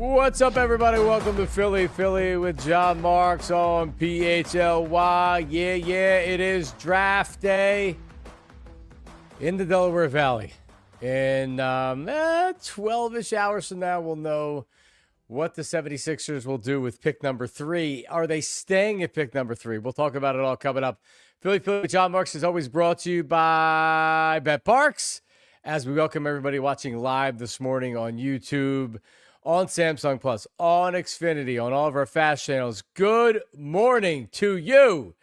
What's up, everybody? Welcome to Philly with John Marks on PHLY. Yeah, it is draft day in the Delaware Valley. In 12-ish hours from now, we'll know what the 76ers will do with pick number 3. Are they staying at pick number 3? We'll talk about it all coming up. Philly with John Marks is always brought to you by BetParx, as we welcome everybody watching live this morning on YouTube, on Samsung Plus, on Xfinity, on all of our fast channels. Good morning to you,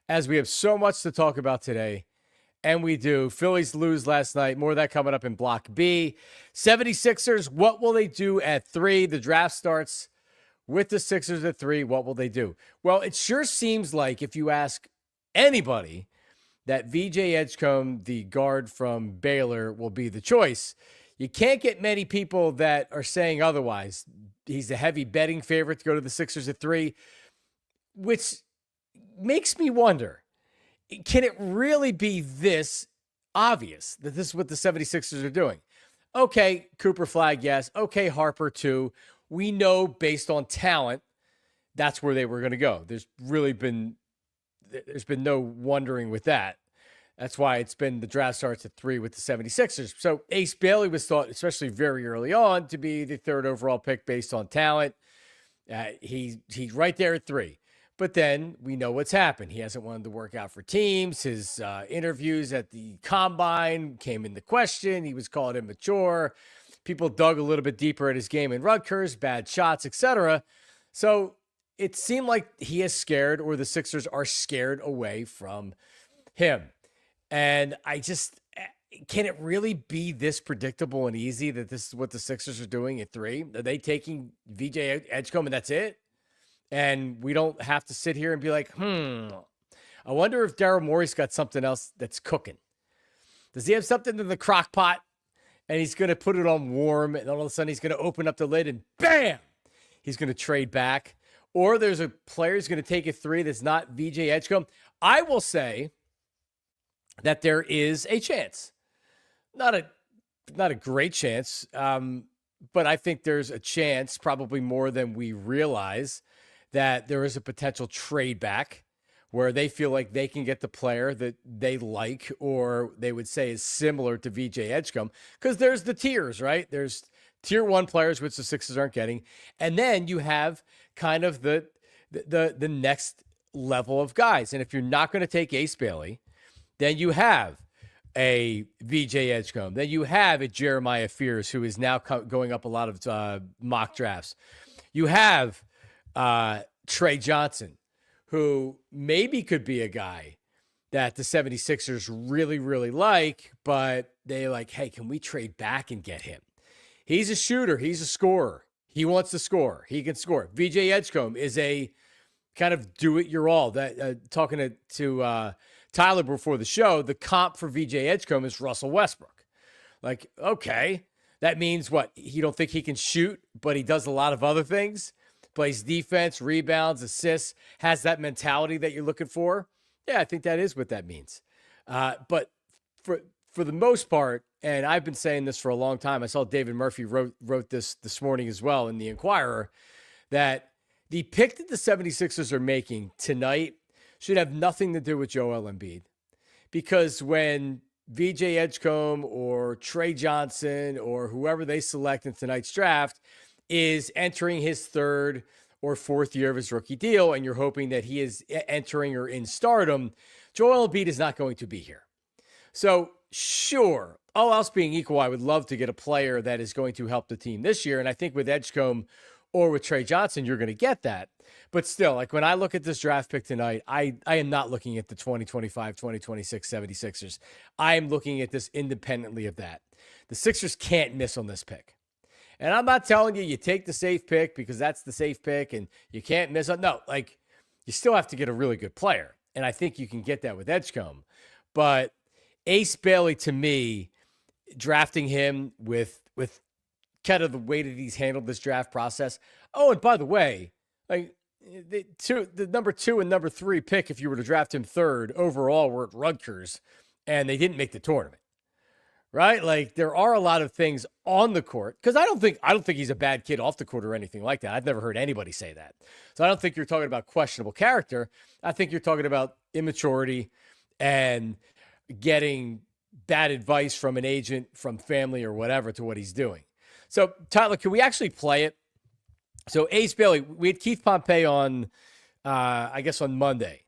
as we have so much to talk about today, and we do. Phillies lose last night. More of that coming up in Block B. 76ers, what will they do at 3? The draft starts with the Sixers at 3. What will they do? Well, it sure seems like, if you ask anybody, that VJ Edgecombe, the guard from Baylor, will be the choice. You can't get many people that are saying otherwise. He's a heavy betting favorite to go to the Sixers at 3, which makes me wonder, can it really be this obvious that this is what the 76ers are doing? Okay, Cooper Flag, yes. Okay, Harper, too. We know based on talent, that's where they were going to go. There's been no wondering with that. That's why it's been the draft starts at 3 with the 76ers. So Ace Bailey was thought, especially very early on, to be the 3rd overall pick based on talent. He's right there at 3. But then we know what's happened. He hasn't wanted to work out for teams. His interviews at the Combine came into question. He was called immature. People dug a little bit deeper at his game in Rutgers, bad shots, etc. So it seemed like he is scared, or the Sixers are scared away from him. And can it really be this predictable and easy that this is what the Sixers are doing at 3? Are they taking VJ Edgecombe and that's it? And we don't have to sit here and be like, I wonder if Daryl Morey's got something else that's cooking. Does he have something in the crock pot and he's going to put it on warm, and all of a sudden he's going to open up the lid and bam, he's going to trade back? Or there's a player who's going to take a 3 that's not VJ Edgecombe. I will say that there is a chance, not a great chance, but I think there's a chance, probably more than we realize, that there is a potential trade back where they feel like they can get the player that they like, or they would say is similar to VJ Edgecombe, because there's the tiers, right? There's tier 1 players, which the Sixers aren't getting, and then you have kind of the next level of guys. And if you're not going to take Ace Bailey, then you have a VJ Edgecombe. Then you have a Jeremiah Fears, who is now going up a lot of mock drafts. You have Trey Johnson, who maybe could be a guy that the 76ers really, really like, but they like, hey, can we trade back and get him? He's a shooter. He's a scorer. He wants to score. He can score. VJ Edgecombe is a kind of do-it-your-all. That talking to Tyler before the show, the comp for VJ Edgecombe is Russell Westbrook. Like, okay, that means what? You don't think he can shoot, but he does a lot of other things? Plays defense, rebounds, assists, has that mentality that you're looking for? Yeah, I think that is what that means. But for the most part, and I've been saying this for a long time, I saw David Murphy wrote this morning as well in the Inquirer, that the pick that the 76ers are making tonight should have nothing to do with Joel Embiid. Because when VJ Edgecombe or Trey Johnson or whoever they select in tonight's draft is entering his 3rd or 4th year of his rookie deal, and you're hoping that he is entering or in stardom, Joel Embiid is not going to be here. So sure, all else being equal, I would love to get a player that is going to help the team this year. And I think with Edgecombe or with Trey Johnson, you're going to get that. But still, like when I look at this draft pick tonight, I am not looking at the 2025, 2026 76ers. I am looking at this independently of that. The Sixers can't miss on this pick. And I'm not telling you take the safe pick because that's the safe pick and you can't miss it. No, like you still have to get a really good player. And I think you can get that with Edgecombe. But Ace Bailey, to me, drafting him with kind of the way that he's handled this draft process. Oh, and by the way, like the number 2 and number 3 pick, if you were to draft him third overall, were at Rutgers, and they didn't make the tournament. Right? Like there are a lot of things on the court because I don't think he's a bad kid off the court or anything like that. I've never heard anybody say that. So I don't think you're talking about questionable character. I think you're talking about immaturity and getting bad advice from an agent, from family or whatever to what he's doing. So Tyler, can we actually play it? So Ace Bailey, we had Keith Pompey on, I guess on Monday.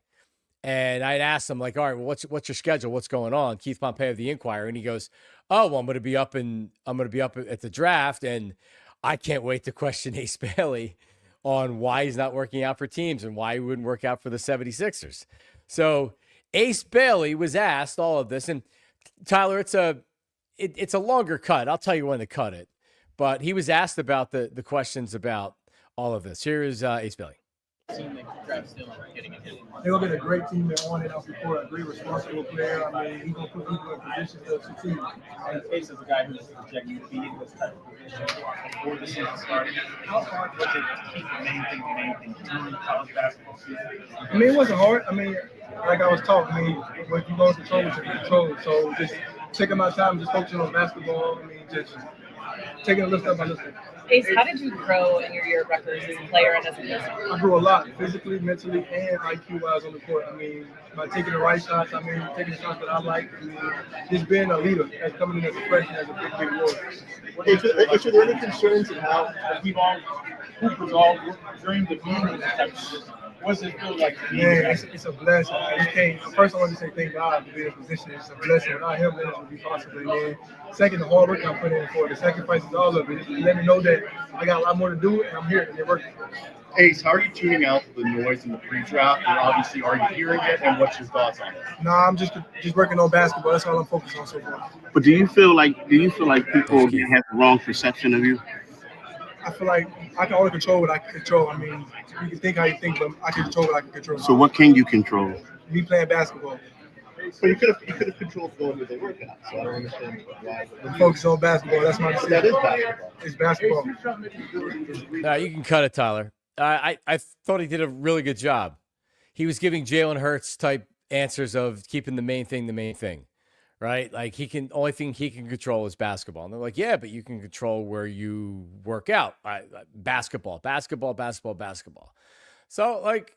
And I'd asked him like, all right, well, what's your schedule? What's going on? Keith Pompey of the Inquirer. And he goes, oh, well, I'm going to be up at the draft. And I can't wait to question Ace Bailey on why he's not working out for teams and why he wouldn't work out for the 76ers. So Ace Bailey was asked all of this. And Tyler, it's a longer cut. I'll tell you when to cut it. But he was asked about the questions about all of this. Here is Ace Bailey. They'll get a great team that won it out before, a great responsible player. I mean, he's going to put people in positions to succeed. In the case of a guy who's projected to be in this type of position before the season started, how hard was it to keep the main thing during college basketball season? I mean, it wasn't hard. I mean, like I was talking, I mean, what you don't control, what you can control. So just taking my time, just focusing on basketball. I mean, just taking a lift up by listening. Ace, how did you grow in your year at Rutgers as a player and as a listener? I grew a lot, physically, mentally, and IQ-wise on the court. I mean, by taking the right shots, taking the shots that I like, just being a leader, as coming in as a freshman, as a big role. Is there any concerns in how Hoopers all dreamed of being in this type of position? What does it feel like? Man, it's a blessing. First, I want to say thank God to be in a position. It's a blessing. Without him, this would be possible. And then, second, the hard work I put in for it, the sacrifices, all of it. Just let me know that I got a lot more to do, and I'm here, and they're working. Ace, how are you tuning out the noise in the pre-draft? And obviously, are you hearing it? And what's your thoughts on it? Nah, I'm just working on basketball. That's all I'm focused on so far. But do you feel like people have the wrong perception of you? I feel like I can only control what I can control. I mean, you can think how you think, but I can control what I can control. So what can you control? Me playing basketball. But you could have controlled going with the workout. So I don't understand why. Focus on basketball. That's my decision. That is basketball. It's basketball. You can cut it, Tyler. I thought he did a really good job. He was giving Jalen Hurts type answers of keeping the main thing, right? Like only thing he can control is basketball. And they're like, yeah, but you can control where you work out. Basketball. So like,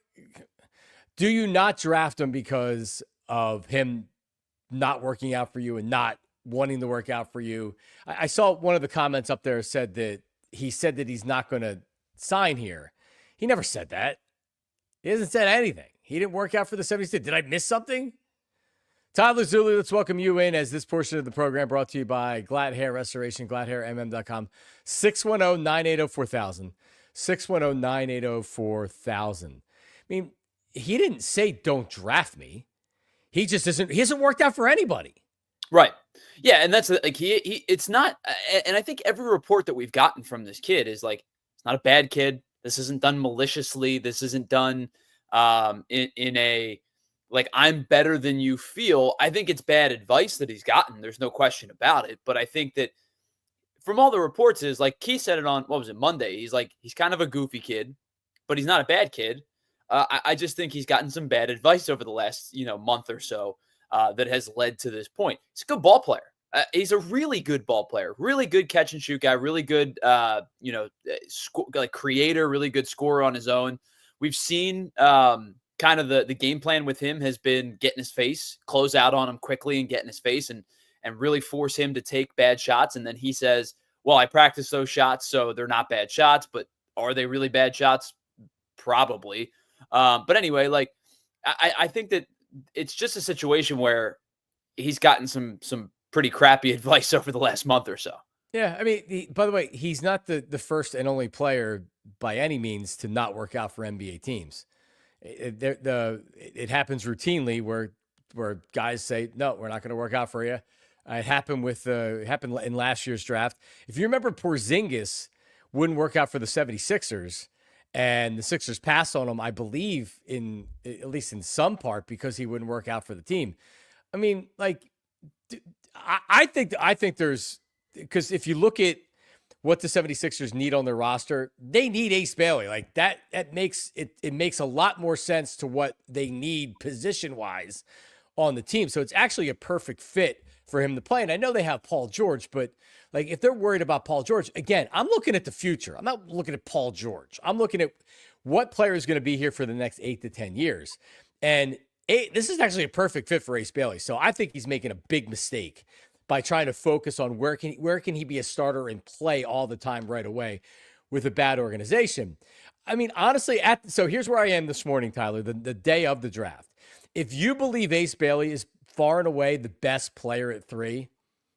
do you not draft him because of him not working out for you and not wanting to work out for you? I saw one of the comments up there said that he's not going to sign here. He never said that. He hasn't said anything. He didn't work out for the 76ers. Did I miss something? Tyler Zulu, let's welcome you in as this portion of the program brought to you by GLAT Hair Restoration, GLATHairMM.com, 610-980-4000, 610-980-4000. I mean, he didn't say don't draft me. He hasn't worked out for anybody. Right. Yeah. And that's like, it's not, and I think every report that we've gotten from this kid is like, it's not a bad kid. This isn't done maliciously. This isn't done in a, like, I'm better than you feel. I think it's bad advice that he's gotten. There's no question about it. But I think that from all the reports is like, Keith said it on, what was it, Monday? He's like, he's kind of a goofy kid, but he's not a bad kid. I just think he's gotten some bad advice over the last, month or so that has led to this point. He's a good ball player. He's a really good ball player, really good catch and shoot guy, really good, creator, really good scorer on his own. We've seen kind of the game plan with him has been get in his face, close out on him quickly and get in his face and really force him to take bad shots. And then he says, well, I practice those shots, so they're not bad shots, but are they really bad shots? Probably. But anyway, like I think that it's just a situation where he's gotten some pretty crappy advice over the last month or so. Yeah. I mean, by the way, he's not the first and only player by any means to not work out for NBA teams. It happens routinely where guys say, no, we're not going to work out for you. It happened happened in last year's draft. If you remember, Porzingis wouldn't work out for the 76ers, and the Sixers passed on him, I believe, at least in some part, because he wouldn't work out for the team. I mean, like, I think there's, because if you look at what the 76ers need on their roster, they need Ace Bailey. Like that makes it makes a lot more sense to what they need position-wise on the team. So it's actually a perfect fit for him to play. And I know they have Paul George, but like if they're worried about Paul George, again, I'm looking at the future. I'm not looking at Paul George. I'm looking at what player is going to be here for the next 8 to 10 years. And this is actually a perfect fit for Ace Bailey. So I think he's making a big mistake by trying to focus on where can he be a starter and play all the time right away with a bad organization. I mean, honestly, so here's where I am this morning, Tyler, the day of the draft. If you believe Ace Bailey is far and away the best player at 3,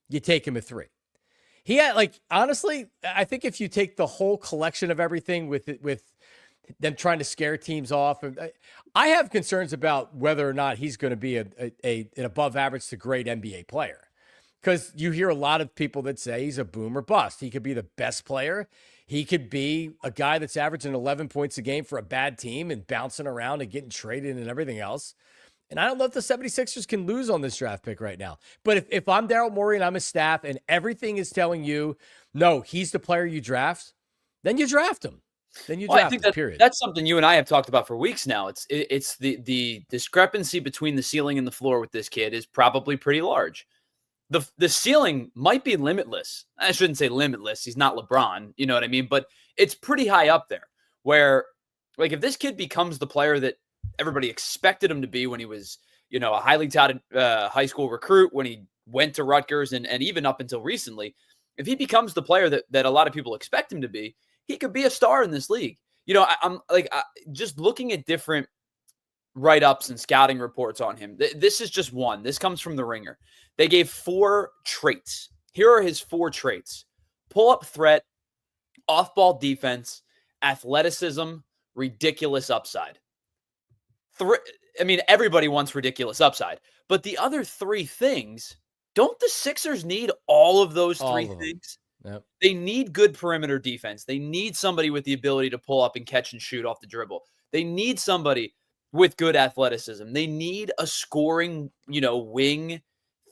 you take him at 3. He had, like, honestly, I think if you take the whole collection of everything with them trying to scare teams off, I have concerns about whether or not he's going to be an above average to great NBA player. Because you hear a lot of people that say he's a boom or bust. He could be the best player. He could be a guy that's averaging 11 points a game for a bad team and bouncing around and getting traded and everything else. And I don't know if the 76ers can lose on this draft pick right now. But if I'm Daryl Morey and I'm his staff and everything is telling you, no, he's the player you draft, then you draft him. Then you draft him, period. That's something you and I have talked about for weeks now. It's the discrepancy between the ceiling and the floor with this kid is probably pretty large. The ceiling might be limitless. I shouldn't say limitless. He's not LeBron. You know what I mean? But it's pretty high up there where, like, if this kid becomes the player that everybody expected him to be when he was, you know, a highly touted high school recruit, when he went to Rutgers and even up until recently, if he becomes the player that a lot of people expect him to be, he could be a star in this league. You know, I'm just looking at different write-ups and scouting reports on him. This is just one. This comes from The Ringer. They gave 4 traits. Here are his 4 traits: pull-up threat, off-ball defense, athleticism, ridiculous upside. I mean, everybody wants ridiculous upside, but the other 3 things, don't the Sixers need all of those 3 things? Yep. They need good perimeter defense. They need somebody with the ability to pull up and catch and shoot off the dribble. They need somebody with good athleticism. They need a scoring, wing,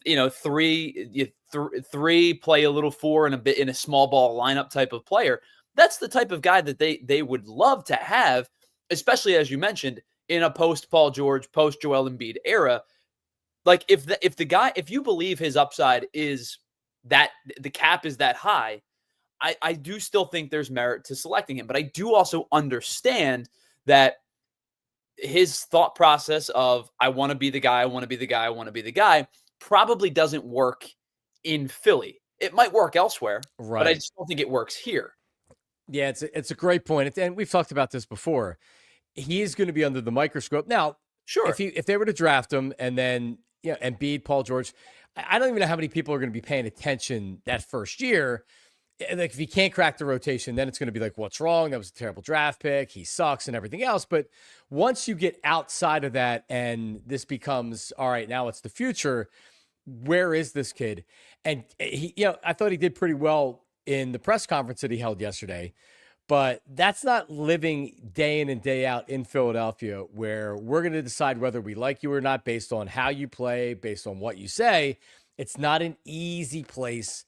3 play a little 4 and a bit in a small ball lineup type of player. That's the type of guy that they would love to have, especially as you mentioned, in a post Paul George, post Joel Embiid era. Like if you believe his upside is that the cap is that high, I do still think there's merit to selecting him. But I do also understand that his thought process of I want to be the guy, probably doesn't work in Philly. It might work elsewhere, right, but I just don't think it works here. Yeah, it's a great point. And we've talked about this before. He is going to be under the microscope. Now, sure, if they were to draft him and then, Embiid, Paul George, I don't even know how many people are going to be paying attention that first year. Like, if he can't crack the rotation, then it's going to be like, what's wrong? That was a terrible draft pick. He sucks and everything else. But once you get outside of that and this becomes, all right, now it's the future, where is this kid? And he, I thought he did pretty well in the press conference that he held yesterday. But that's not living day in and day out in Philadelphia, where we're going to decide whether we like you or not based on how you play, based on what you say. It's not an easy place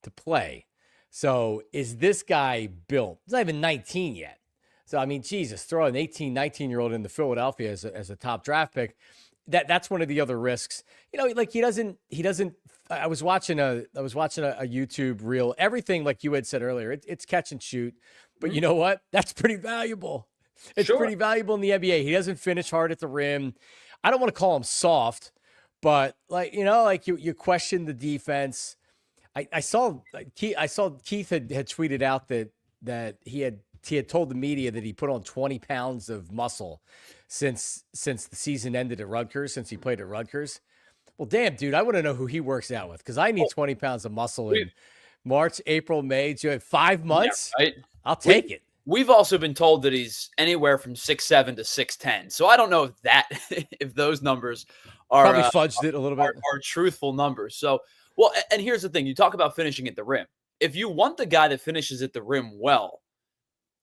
to play. So is this guy built? He's not even 19 yet. So, I mean, Jesus, throw an 18, 19-year-old into Philadelphia as a top draft pick. That's one of the other risks. Like he doesn't, I was watching a YouTube reel, everything like you had said earlier, it's catch and shoot. But you know what? That's pretty valuable. It's pretty valuable in the NBA. He doesn't finish hard at the rim. I don't want to call him soft, but you question the defense. I saw Keith had tweeted out that he had told the media that he put on 20 pounds of muscle since the season ended at Rutgers, since he played at Rutgers. Well, damn, dude, I want to know who he works out with, because I need 20 pounds of muscle in March, April, May, June, 5 months. Yeah, right. I'll take it. we've also been told that he's anywhere from 6'7" to 6'10". So I don't know if that if those numbers are Probably fudged it a little bit. Are truthful numbers. So, well, and here's the thing. You talk about finishing at the rim. If you want the guy that finishes at the rim well,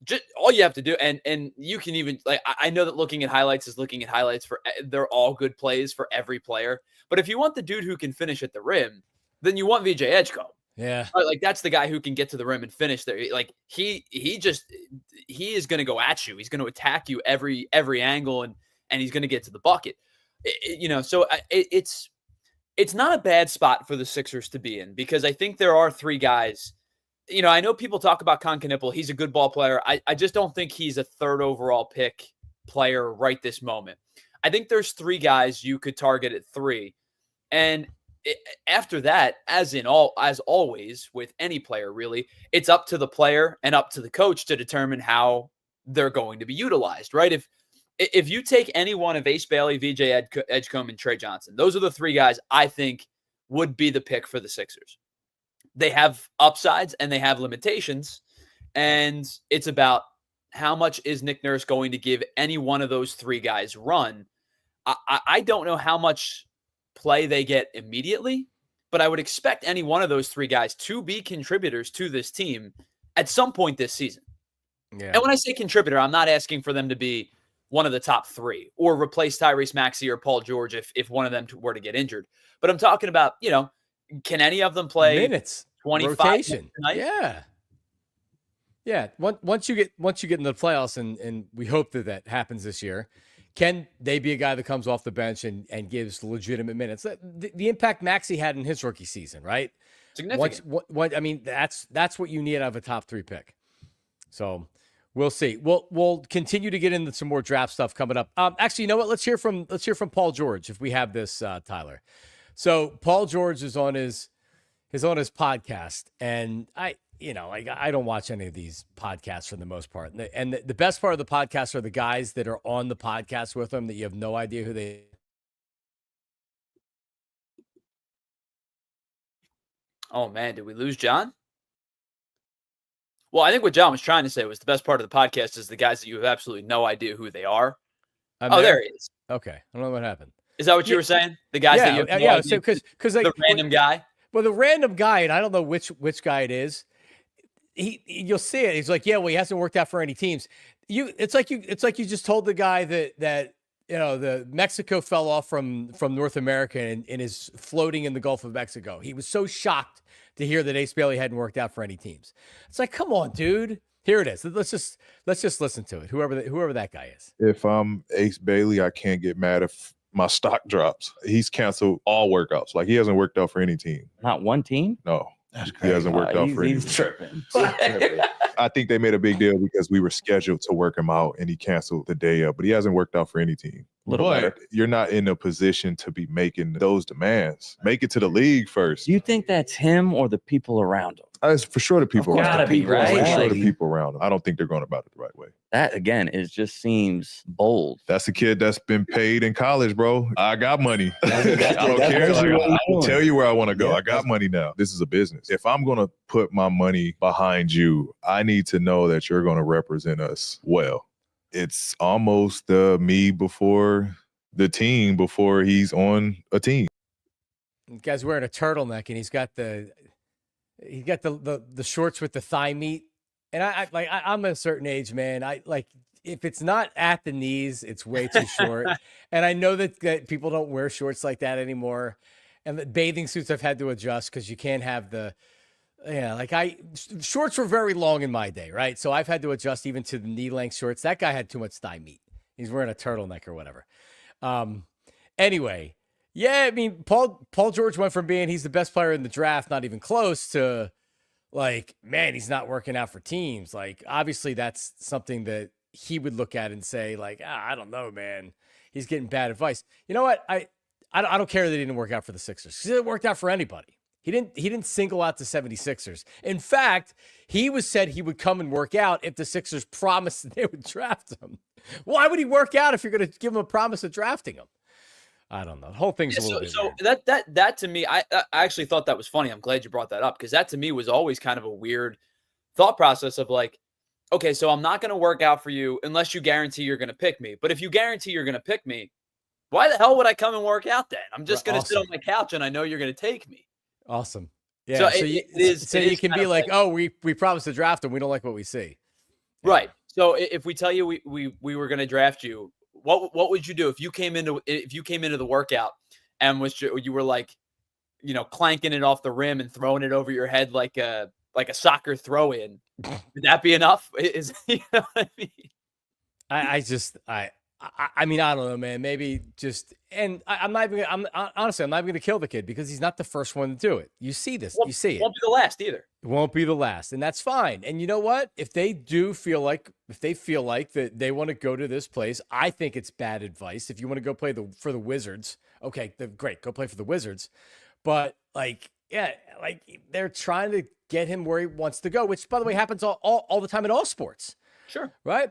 just all you have to do, and you can even, like, I know that looking at highlights is looking at highlights they're all good plays for every player. But if you want the dude who can finish at the rim, then you want VJ Edgecombe. Yeah. Right, like that's the guy who can get to the rim and finish there. Like he is going to go at you. He's going to attack you every angle, and he's going to get to the bucket. So it's not a bad spot for the Sixers to be in, because I think there are three guys. I know people talk about Kon Knueppel. He's a good ball player. I just don't think he's a third overall pick player right this moment. I think there's three guys you could target at 3. And after that, as always with any player, really, it's up to the player and up to the coach to determine how they're going to be utilized, right? If you take any one of Ace Bailey, VJ Edgecombe, and Trey Johnson, those are the three guys I think would be the pick for the Sixers. They have upsides and they have limitations, and it's about how much is Nick Nurse going to give any one of those three guys run. I don't know how much play they get immediately, but I would expect any one of those three guys to be contributors to this team at some point this season. Yeah. And when I say contributor, I'm not asking for them to be one of the top 3 or replace Tyrese Maxey or Paul George if one of them were to get injured. But I'm talking about, can any of them play minutes, 25 rotation? Tonight? Yeah. Yeah. Once you get into the playoffs, and we hope that happens this year, can they be a guy that comes off the bench and gives legitimate minutes? The impact Maxey had in his rookie season, right? Significant. That's what you need out of a top 3 pick. So we'll see. We'll continue to get into some more draft stuff coming up. Actually, you know what? Let's hear from Paul George if we have this, Tyler. So Paul George is on his podcast, and I don't watch any of these podcasts for the most part. And the best part of the podcast are the guys that are on the podcast with them that you have no idea who they. Oh man, did we lose John? Well, I think what John was trying to say was the best part of the podcast is the guys that you have absolutely no idea who they are. There he is. Okay. I don't know what happened. Is that what you were saying? The guys that you have no idea? So because like, the random guy. Well, the random guy, and I don't know which guy it is. You'll see it. He's like, yeah, well, he hasn't worked out for any teams. It's like you just told the guy that the Mexico fell off from North America and is floating in the Gulf of Mexico. He was so shocked to hear that Ace Bailey hadn't worked out for any teams. It's like, come on, dude. Here it is. Let's just listen to it. Whoever that guy is. If I'm Ace Bailey, I can't get mad if my stock drops. He's canceled all workouts. Like, he hasn't worked out for any team. Not one team? No. That's crazy. He hasn't worked out for any team. He's tripping. I think they made a big deal because we were scheduled to work him out and he canceled the day up, but he hasn't worked out for any team. But you're not in a position to be making those demands. Make it to the league first. Do you think that's him or the people around him? It's for sure the people around him. Right? For sure the people around him. I don't think they're going about it the right way. That, again, just seems bold. That's a kid that's been paid in college, bro. I got money. I don't care. I will tell you where I want to go. Yeah, I got money now. This is a business. If I'm going to put my money behind you, I need to know that you're going to represent us well. It's almost me before the team, before he's on a team. The guy's wearing a turtleneck, and he's got the shorts with the thigh meat. And I'm a certain age, man. If it's not at the knees, it's way too short. And I know that people don't wear shorts like that anymore. And the bathing suits I've had to adjust because you can't have shorts were very long in my day, right? So I've had to adjust even to the knee length shorts. That guy had too much thigh meat. He's wearing a turtleneck or whatever. Anyway, yeah, I mean, Paul George went from being he's the best player in the draft, not even close, to like, man, he's not working out for teams. Like, obviously that's something that he would look at and say, like, I don't know, man. He's getting bad advice. You know what? I don't care that he didn't work out for the Sixers, because it didn't work out for anybody. He didn't single out the 76ers. In fact, he said he would come and work out if the Sixers promised that they would draft him. Why would he work out if you're going to give him a promise of drafting him? I don't know. The whole thing's a little bit weird. That to me, I actually thought that was funny. I'm glad you brought that up, because that to me was always kind of a weird thought process of like, okay, so I'm not going to work out for you unless you guarantee you're going to pick me. But if you guarantee you're going to pick me, why the hell would I come and work out then? I'm just going to sit on my couch and I know you're going to take me. Awesome. So Yeah. So, you can be like, oh, we promised to draft him. We don't like what we see. Yeah. Right. So if we tell you we were going to draft you, what would you do if you came into the workout and you were like, clanking it off the rim and throwing it over your head like a soccer throw in? Would that be enough? You know what I mean? I mean, I don't know, man. Maybe just, and I'm honestly, I'm not even going to kill the kid because he's not the first one to do it. You see this, you see it. Won't be the last either. It won't be the last, and that's fine. And you know what? If they feel like that they want to go to this place, I think it's bad advice. If you want to go play for the Wizards, okay, great, go play for the Wizards. But they're trying to get him where he wants to go, which, by the way, happens all the time in all sports. Sure. Right?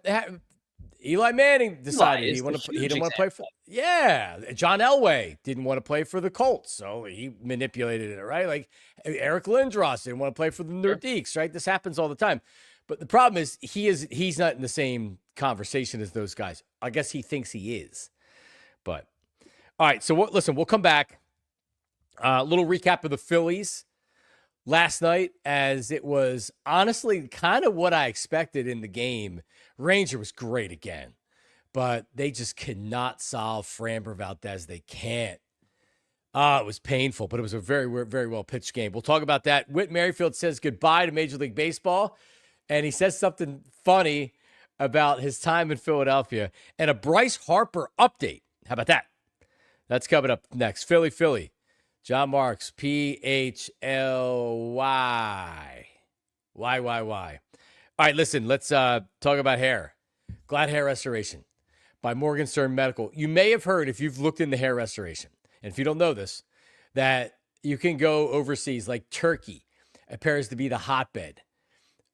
Eli Manning decided he didn't want to play for. Yeah, John Elway didn't want to play for the Colts, so he manipulated it. Right? Like Eric Lindros didn't want to play for the Nordiques. Right? This happens all the time. But the problem is he's not in the same conversation as those guys. I guess he thinks he is. But all right. So listen, we'll come back. A little recap of the Phillies last night, as it was honestly kind of what I expected in the game. Ranger was great again, but they just could not solve Framber Valdez. They can't. It was painful, but it was a very, very well pitched game. We'll talk about that. Whit Merrfiield says goodbye to Major League Baseball, and he says something funny about his time in Philadelphia and a Bryce Harper update. How about that? That's coming up next. Philly. John Marks, PHLY. Why? All right, listen, let's talk about hair. GLAT Hair Restoration by Morgenstern Medical. You may have heard, if you've looked into hair restoration, and if you don't know this, that you can go overseas like Turkey. It appears to be the hotbed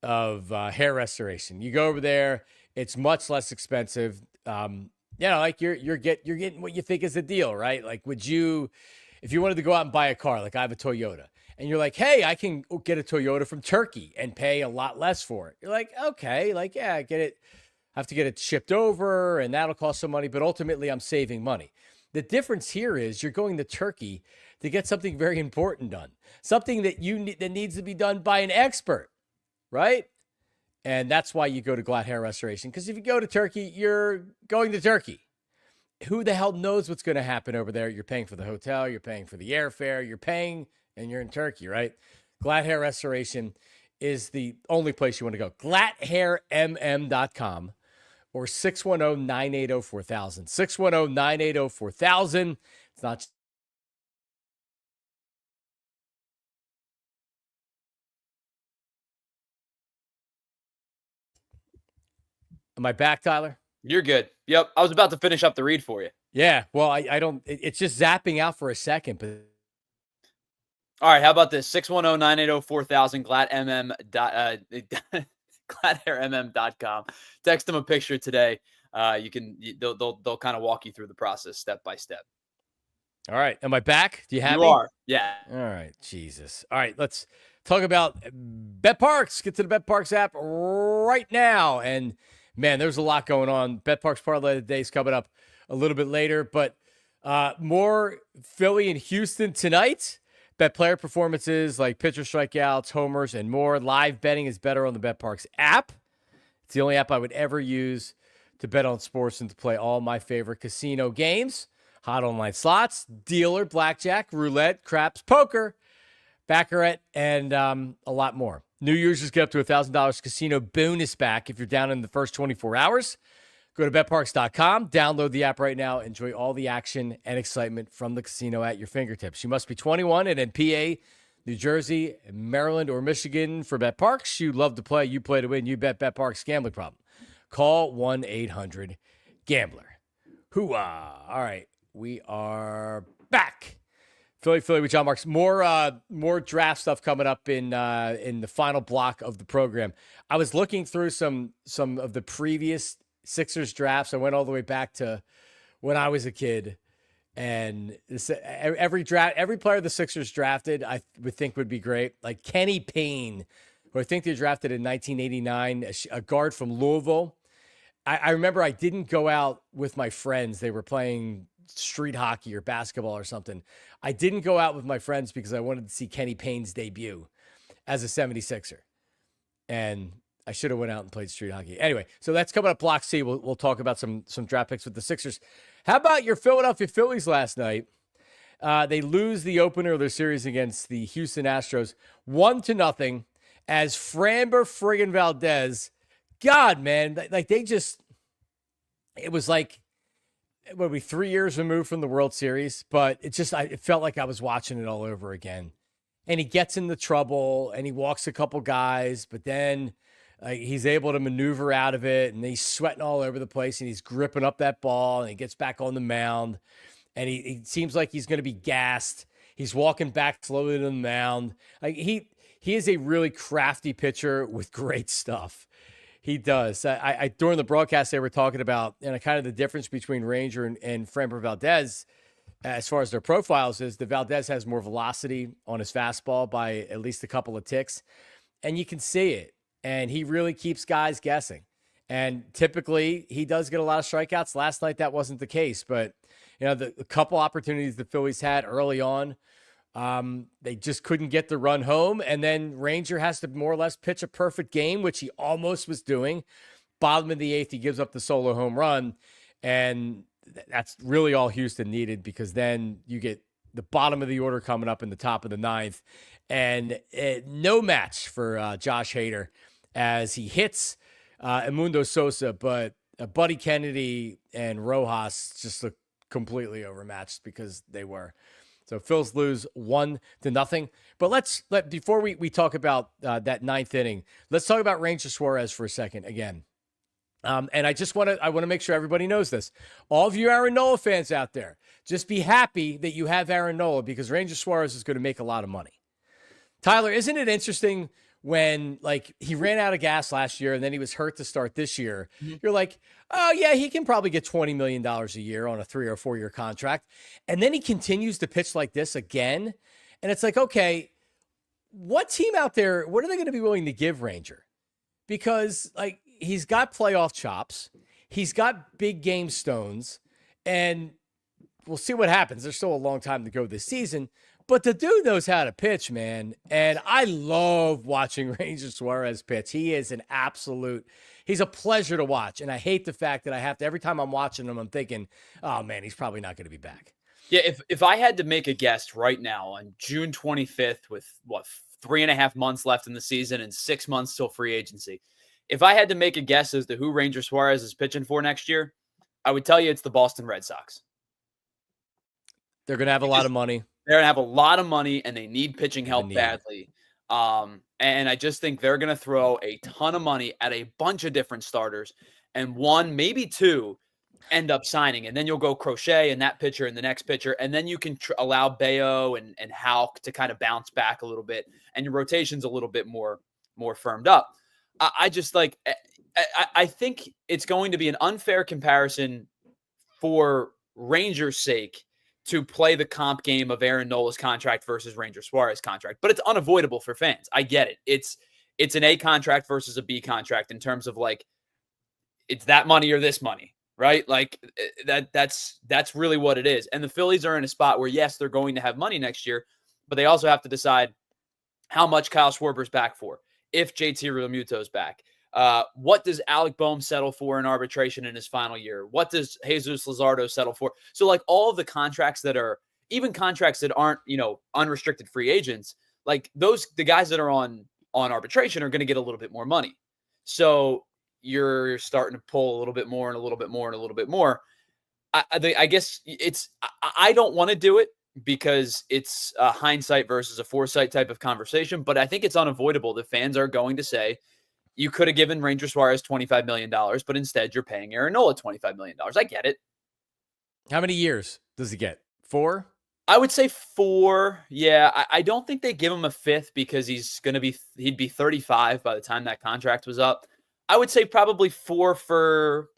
of hair restoration. You go over there, it's much less expensive. Like you're getting what you think is the deal, right? Like, if you wanted to go out and buy a car, like I have a Toyota, and you're like, hey, I can get a Toyota from Turkey and pay a lot less for it. You're like, okay, I get it. I have to get it shipped over, and that'll cost some money, but ultimately I'm saving money. The difference here is you're going to Turkey to get something very important done, something that that needs to be done by an expert, right? And that's why you go to GLAT Hair Restoration, because if you go to Turkey, you're going to Turkey. Who the hell knows what's going to happen over there? You're paying for the hotel, you're paying for the airfare, you're paying, and you're in Turkey, right? GLAT Hair Restoration is the only place you want to go. GLATHairMM.com or 610-980-4000. 610-980-4000. It's not. Am I back, Tyler? You're good. Yep. I was about to finish up the read for you. Yeah. Well, I don't, it's just zapping out for a second, but. All right. How about this? 610-980-4000, GLATHairMM.com. Text them a picture today. They'll kind of walk you through the process step by step. All right. Am I back? Do you have me? You are. Yeah. All right. Jesus. All right. Let's talk about BetParx. Get to the BetParx app right now. And man, there's a lot going on. BetParx Parlay of the Day is coming up a little bit later, but more Philly and Houston tonight. Bet player performances like pitcher strikeouts, homers, and more. Live betting is better on the BetParx app. It's the only app I would ever use to bet on sports and to play all my favorite casino games. Hot online slots, dealer, blackjack, roulette, craps, poker, baccarat, and a lot more. New users get up to $1,000 casino bonus back if you're down in the first 24 hours. Go to betparx.com, download the app right now, enjoy all the action and excitement from the casino at your fingertips. You must be 21 and in PA, New Jersey, Maryland, or Michigan for BetParx. You love to play, you play to win, you bet BetParx gambling problem. Call 1-800-GAMBLER. Hooah. All right, we are back. Philly with John Marks. More draft stuff coming up in the final block of the program. I was looking through some of the previous Sixers drafts. I went all the way back to when I was a kid, and every player the Sixers drafted, I would think would be great. Like Kenny Payne who I think they drafted in 1989, a guard from Louisville. I remember I didn't go out with my friends. They were playing street hockey or basketball or something. I didn't go out with my friends because I wanted to see Kenny Payne's debut as a 76er. And I should have went out and played street hockey. Anyway, so that's coming up Block C. We'll talk about some draft picks with the Sixers. How about your Philadelphia Phillies last night? They lose the opener of their series against the Houston Astros 1-0 as Framber friggin' Valdez. God, man, like they just, it was like, what, we 3 years removed from the World Series, but it felt like I was watching it all over again. And he gets into trouble and he walks a couple guys, but then he's able to maneuver out of it, and he's sweating all over the place, and he's gripping up that ball, and he gets back on the mound, and he seems like he's going to be gassed. He's walking back slowly to the mound. Like he is a really crafty pitcher with great stuff. He does. I during the broadcast, they were talking about, kind of the difference between Ranger and Framber Valdez as far as their profiles is the Valdez has more velocity on his fastball by at least a couple of ticks, and you can see it. And he really keeps guys guessing. And typically he does get a lot of strikeouts. Last night, that wasn't the case, but the couple opportunities the Phillies had early on, they just couldn't get the run home. And then Ranger has to more or less pitch a perfect game, which he almost was doing. Bottom of the eighth, he gives up the solo home run. And that's really all Houston needed, because then you get the bottom of the order coming up in the top of the ninth. And no match for Josh Hader as he hits Edmundo Sosa, but Buddy Kennedy and Rojas just look completely overmatched because they were. So Phils lose 1-0. But before we talk about that ninth inning, let's talk about Ranger Suarez for a second again. And I want to make sure everybody knows this. All of you Aaron Nola fans out there, just be happy that you have Aaron Nola, because Ranger Suarez is going to make a lot of money. Tyler, isn't it interesting when he ran out of gas last year and then he was hurt to start this year? Mm-hmm. You're like, oh yeah, he can probably get $20 million a year on a 3 or 4 year contract. And then he continues to pitch like this again. And it's like, okay, what team out there, what are they going to be willing to give Ranger? Because he's got playoff chops. He's got big game stones, and we'll see what happens. There's still a long time to go this season. But the dude knows how to pitch, man. And I love watching Ranger Suarez pitch. He is he's a pleasure to watch. And I hate the fact that every time I'm watching him, I'm thinking, oh man, he's probably not going to be back. Yeah, if I had to make a guess right now on June 25th with 3.5 months left in the season and 6 months till free agency, if I had to make a guess as to who Ranger Suarez is pitching for next year, I would tell you it's the Boston Red Sox. They're going to have a lot of money. They're going to have a lot of money, and they need pitching help badly. And I just think they're going to throw a ton of money at a bunch of different starters, and one, maybe two, end up signing. And then you'll go Crochet and that pitcher and the next pitcher, and then you can allow Bayo and Houck to kind of bounce back a little bit, and your rotation's a little bit more firmed up. I think it's going to be an unfair comparison for Rangers' sake to play the comp game of Aaron Nola's contract versus Ranger Suarez contract, but it's unavoidable for fans. I get it. It's an A contract versus a B contract in terms of it's that money or this money, right? That's really what it is. And the Phillies are in a spot where, yes, they're going to have money next year, but they also have to decide how much Kyle Schwarber's back for, if JT Realmuto's back. What does Alec Boehm settle for in arbitration in his final year? What does Jesus Luzardo settle for? So all of the contracts that are, even contracts that aren't, unrestricted free agents, the guys that are on arbitration are going to get a little bit more money. So you're starting to pull a little bit more and a little bit more and a little bit more. I guess I don't want to do it because it's a hindsight versus a foresight type of conversation, but I think it's unavoidable. The fans are going to say, you could have given Ranger Suarez $25 million, but instead you're paying Aaron Nola $25 million. I get it. How many years does he get? 4? I would say 4. Yeah, I don't think they give him a 5th because he'd be 35 by the time that contract was up. I would say probably 4 for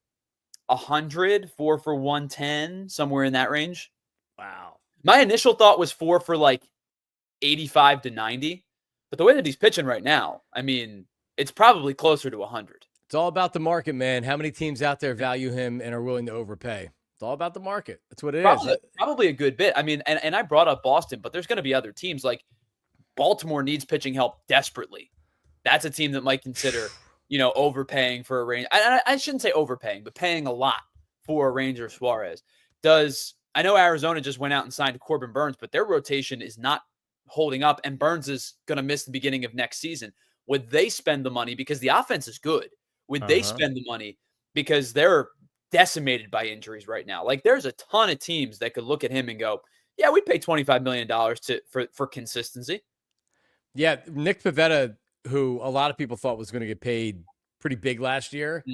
100, 4 for 110, somewhere in that range. Wow. My initial thought was 4 for 85 to 90. But the way that he's pitching right now, I mean, it's probably closer to 100. It's all about the market, man. How many teams out there value him and are willing to overpay? It's all about the market. That's what it is. Probably a good bit. I mean, and I brought up Boston, but there's going to be other teams. Like Baltimore needs pitching help desperately. That's a team that might consider, overpaying for a Ranger. I shouldn't say overpaying, but paying a lot for a Ranger Suarez. I know Arizona just went out and signed Corbin Burns, but their rotation is not holding up, and Burns is going to miss the beginning of next season. Would they spend the money because the offense is good? Would they spend the money because they're decimated by injuries right now? Like, there's a ton of teams that could look at him and go, yeah, we'd pay $25 million for consistency. Yeah, Nick Pivetta, who a lot of people thought was going to get paid pretty big last year,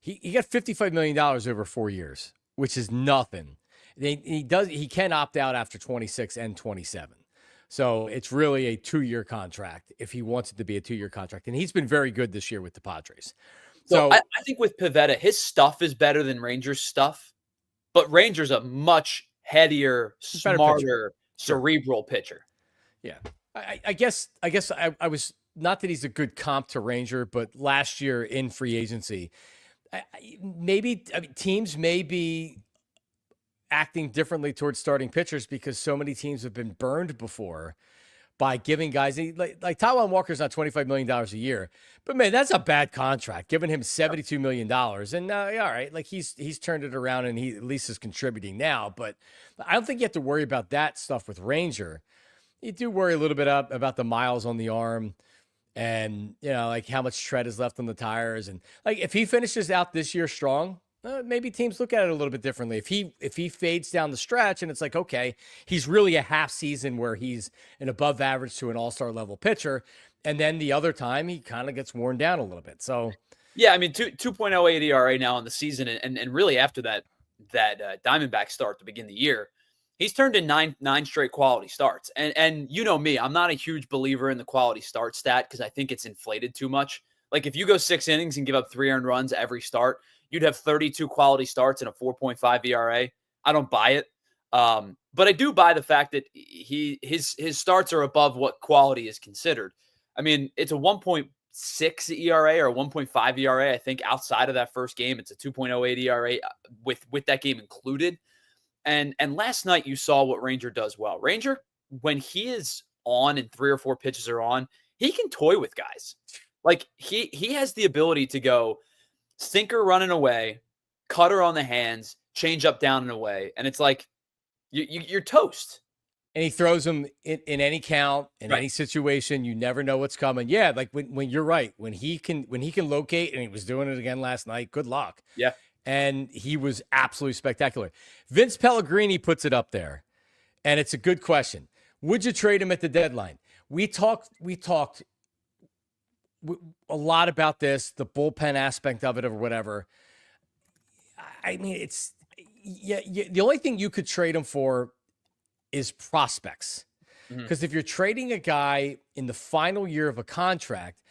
he got $55 million over 4 years, which is nothing. He can opt out after 26 and 27. So it's really a 2-year contract if he wants it to be a 2-year contract. And he's been very good this year with the Padres. So I think with Pivetta, his stuff is better than Ranger's stuff, but Ranger's a much headier, smarter, cerebral pitcher. Yeah. I guess I was, not that he's a good comp to Ranger, but last year in free agency, teams may be acting differently towards starting pitchers because so many teams have been burned before by giving guys like Taijuan Walker's not $25 million a year, but man, that's a bad contract, giving him $72 million. And all right, like he's turned it around and he at least is contributing now, but I don't think you have to worry about that stuff with Ranger. You do worry a little bit about the miles on the arm and, like how much tread is left on the tires. And like, if he finishes out this year strong, maybe teams look at it a little bit differently. If he fades down the stretch and it's like, okay, he's really a half season where he's an above average to an all-star level pitcher. And then the other time he kind of gets worn down a little bit. So yeah, I mean, 2.08 ERA now on the season. And really after that Diamondback start to begin the year, he's turned in nine straight quality starts. And you know me, I'm not a huge believer in the quality start stat because I think it's inflated too much. Like if you go 6 innings and give up 3 earned runs every start, you'd have 32 quality starts and a 4.5 ERA. I don't buy it. But I do buy the fact that his starts are above what quality is considered. I mean, it's a 1.6 ERA or 1.5 ERA. I think outside of that first game, it's a 2.08 ERA with that game included. And last night you saw what Ranger does well. Ranger, when he is on and 3 or 4 pitches are on, he can toy with guys. Like he has the ability to go sinker running away, cutter on the hands, change up down and away. And it's like, you're toast. And he throws them in any count, in any situation. You never know what's coming. Yeah, like when you're right, when he can locate, and he was doing it again last night. Good luck. Yeah. And he was absolutely spectacular. Vince Pellegrini puts it up there, and it's a good question. Would you trade him at the deadline? We talked a lot about this, the bullpen aspect of it or whatever. I mean, the only thing you could trade him for is prospects. Because if you're trading a guy in the final year of a contract,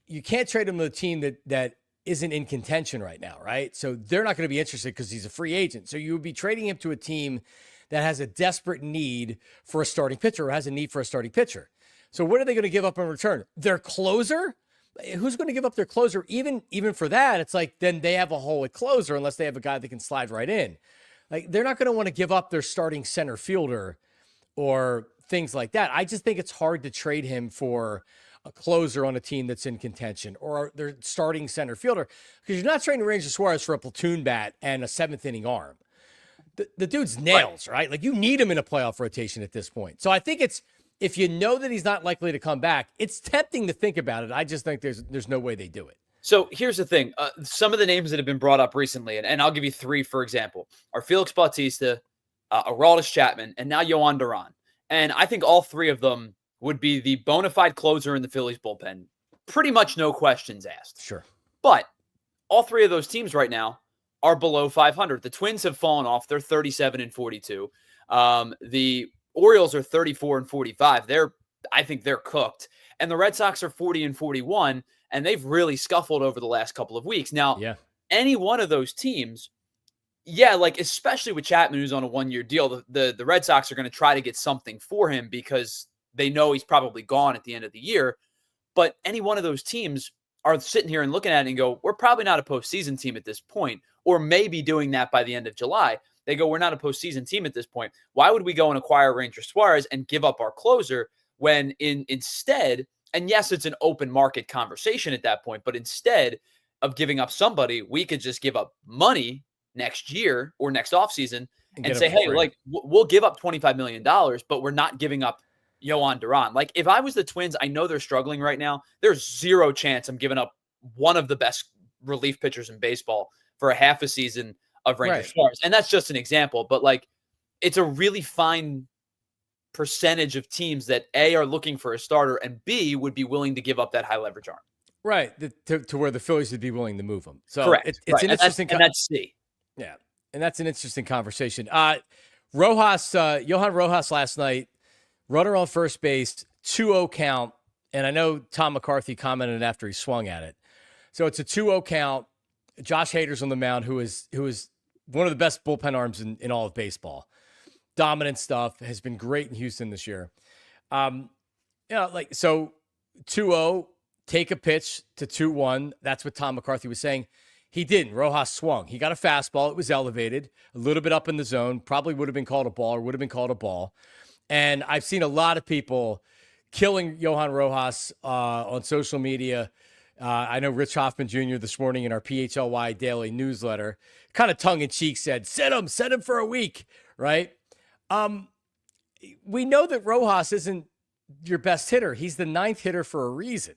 you can't trade him to a team that isn't in contention right now, right? So they're not going to be interested because he's a free agent. So you would be trading him to a team that has a desperate need for a starting pitcher or has a need for a starting pitcher. So what are they going to give up in return? Their closer? Who's going to give up their closer? Even for that, it's like then they have a hole at closer unless they have a guy that can slide right in. Like they're not going to want to give up their starting center fielder or things like that. I just think it's hard to trade him for a closer on a team that's in contention or their starting center fielder because you're not trading Ranger Suarez for a platoon bat and a 7th inning arm. The dude's nails, right? Like you need him in a playoff rotation at this point. So I think if you know that he's not likely to come back, it's tempting to think about it. I just think there's no way they do it. So here's the thing. Some of the names that have been brought up recently, and I'll give you 3, for example, are Felix Bautista, Aroldis Chapman, and now Yohan Duran. And I think all 3 of them would be the bona fide closer in the Phillies bullpen. Pretty much no questions asked. Sure. But all 3 of those teams right now are below 500. The Twins have fallen off. They're 37-42. The Orioles are 34-45. I think they're cooked. And the Red Sox are 40-41, and they've really scuffled over the last couple of weeks. Now, any one of those teams, like especially with Chapman, who's on a 1-year deal, the Red Sox are going to try to get something for him because they know he's probably gone at the end of the year. But any one of those teams are sitting here and looking at it and go, we're probably not a postseason team at this point, or maybe doing that by the end of July. They go, we're not a postseason team at this point. Why would we go and acquire Ranger Suarez and give up our closer when instead, and yes, it's an open market conversation at that point, but instead of giving up somebody, we could just give up money next year or next offseason and say, hey, like, we'll give up $25 million, but we're not giving up Yohan Duran. Like, if I was the Twins, I know they're struggling right now. There's zero chance I'm giving up one of the best relief pitchers in baseball for a half a season of Ranger Suarez. And that's just an example, but like, it's a really fine percentage of teams that A, are looking for a starter, and B, would be willing to give up that high leverage arm. Right. To where the Phillies would be willing to move them. So correct. It's an interesting. And that's C. Yeah. And that's an interesting conversation. Yohan Rojas last night, runner on first base, 2-0 count. And I know Tom McCarthy commented after he swung at it. So it's a 2-0 count. Josh Hader's on the mound, who is one of the best bullpen arms in all of baseball. Dominant stuff, has been great in Houston this year. So 2-0, take a pitch to 2-1. That's what Tom McCarthy was saying. He didn't. Rojas swung. He got a fastball. It was elevated, a little bit up in the zone. Probably would have been called a ball or would have been called a ball. And I've seen a lot of people killing Yohan Rojas on social media. I know Rich Hoffman Jr. this morning in our PHLY daily newsletter, kind of tongue-in-cheek said, set him for a week, right? We know that Rojas isn't your best hitter. He's the 9th hitter for a reason.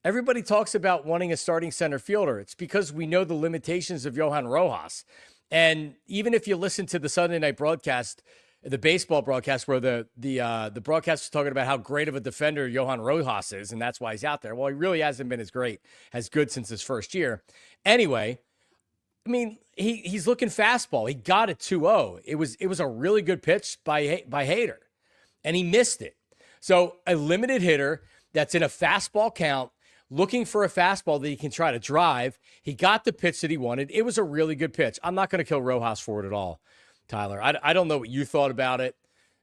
Everybody talks about wanting a starting center fielder. It's because we know the limitations of Yohan Rojas. And even if you listen to the Sunday night broadcast, the baseball broadcast, where the broadcast was talking about how great of a defender Yohan Rojas is, and that's why he's out there. Well, he really hasn't been as good since his first year. Anyway, I mean, he's looking fastball. He got it 2-0. It was a really good pitch by Hader, and he missed it. So a limited hitter that's in a fastball count, looking for a fastball that he can try to drive. He got the pitch that he wanted. It was a really good pitch. I'm not going to kill Rojas for it at all, Tyler. I don't know what you thought about it.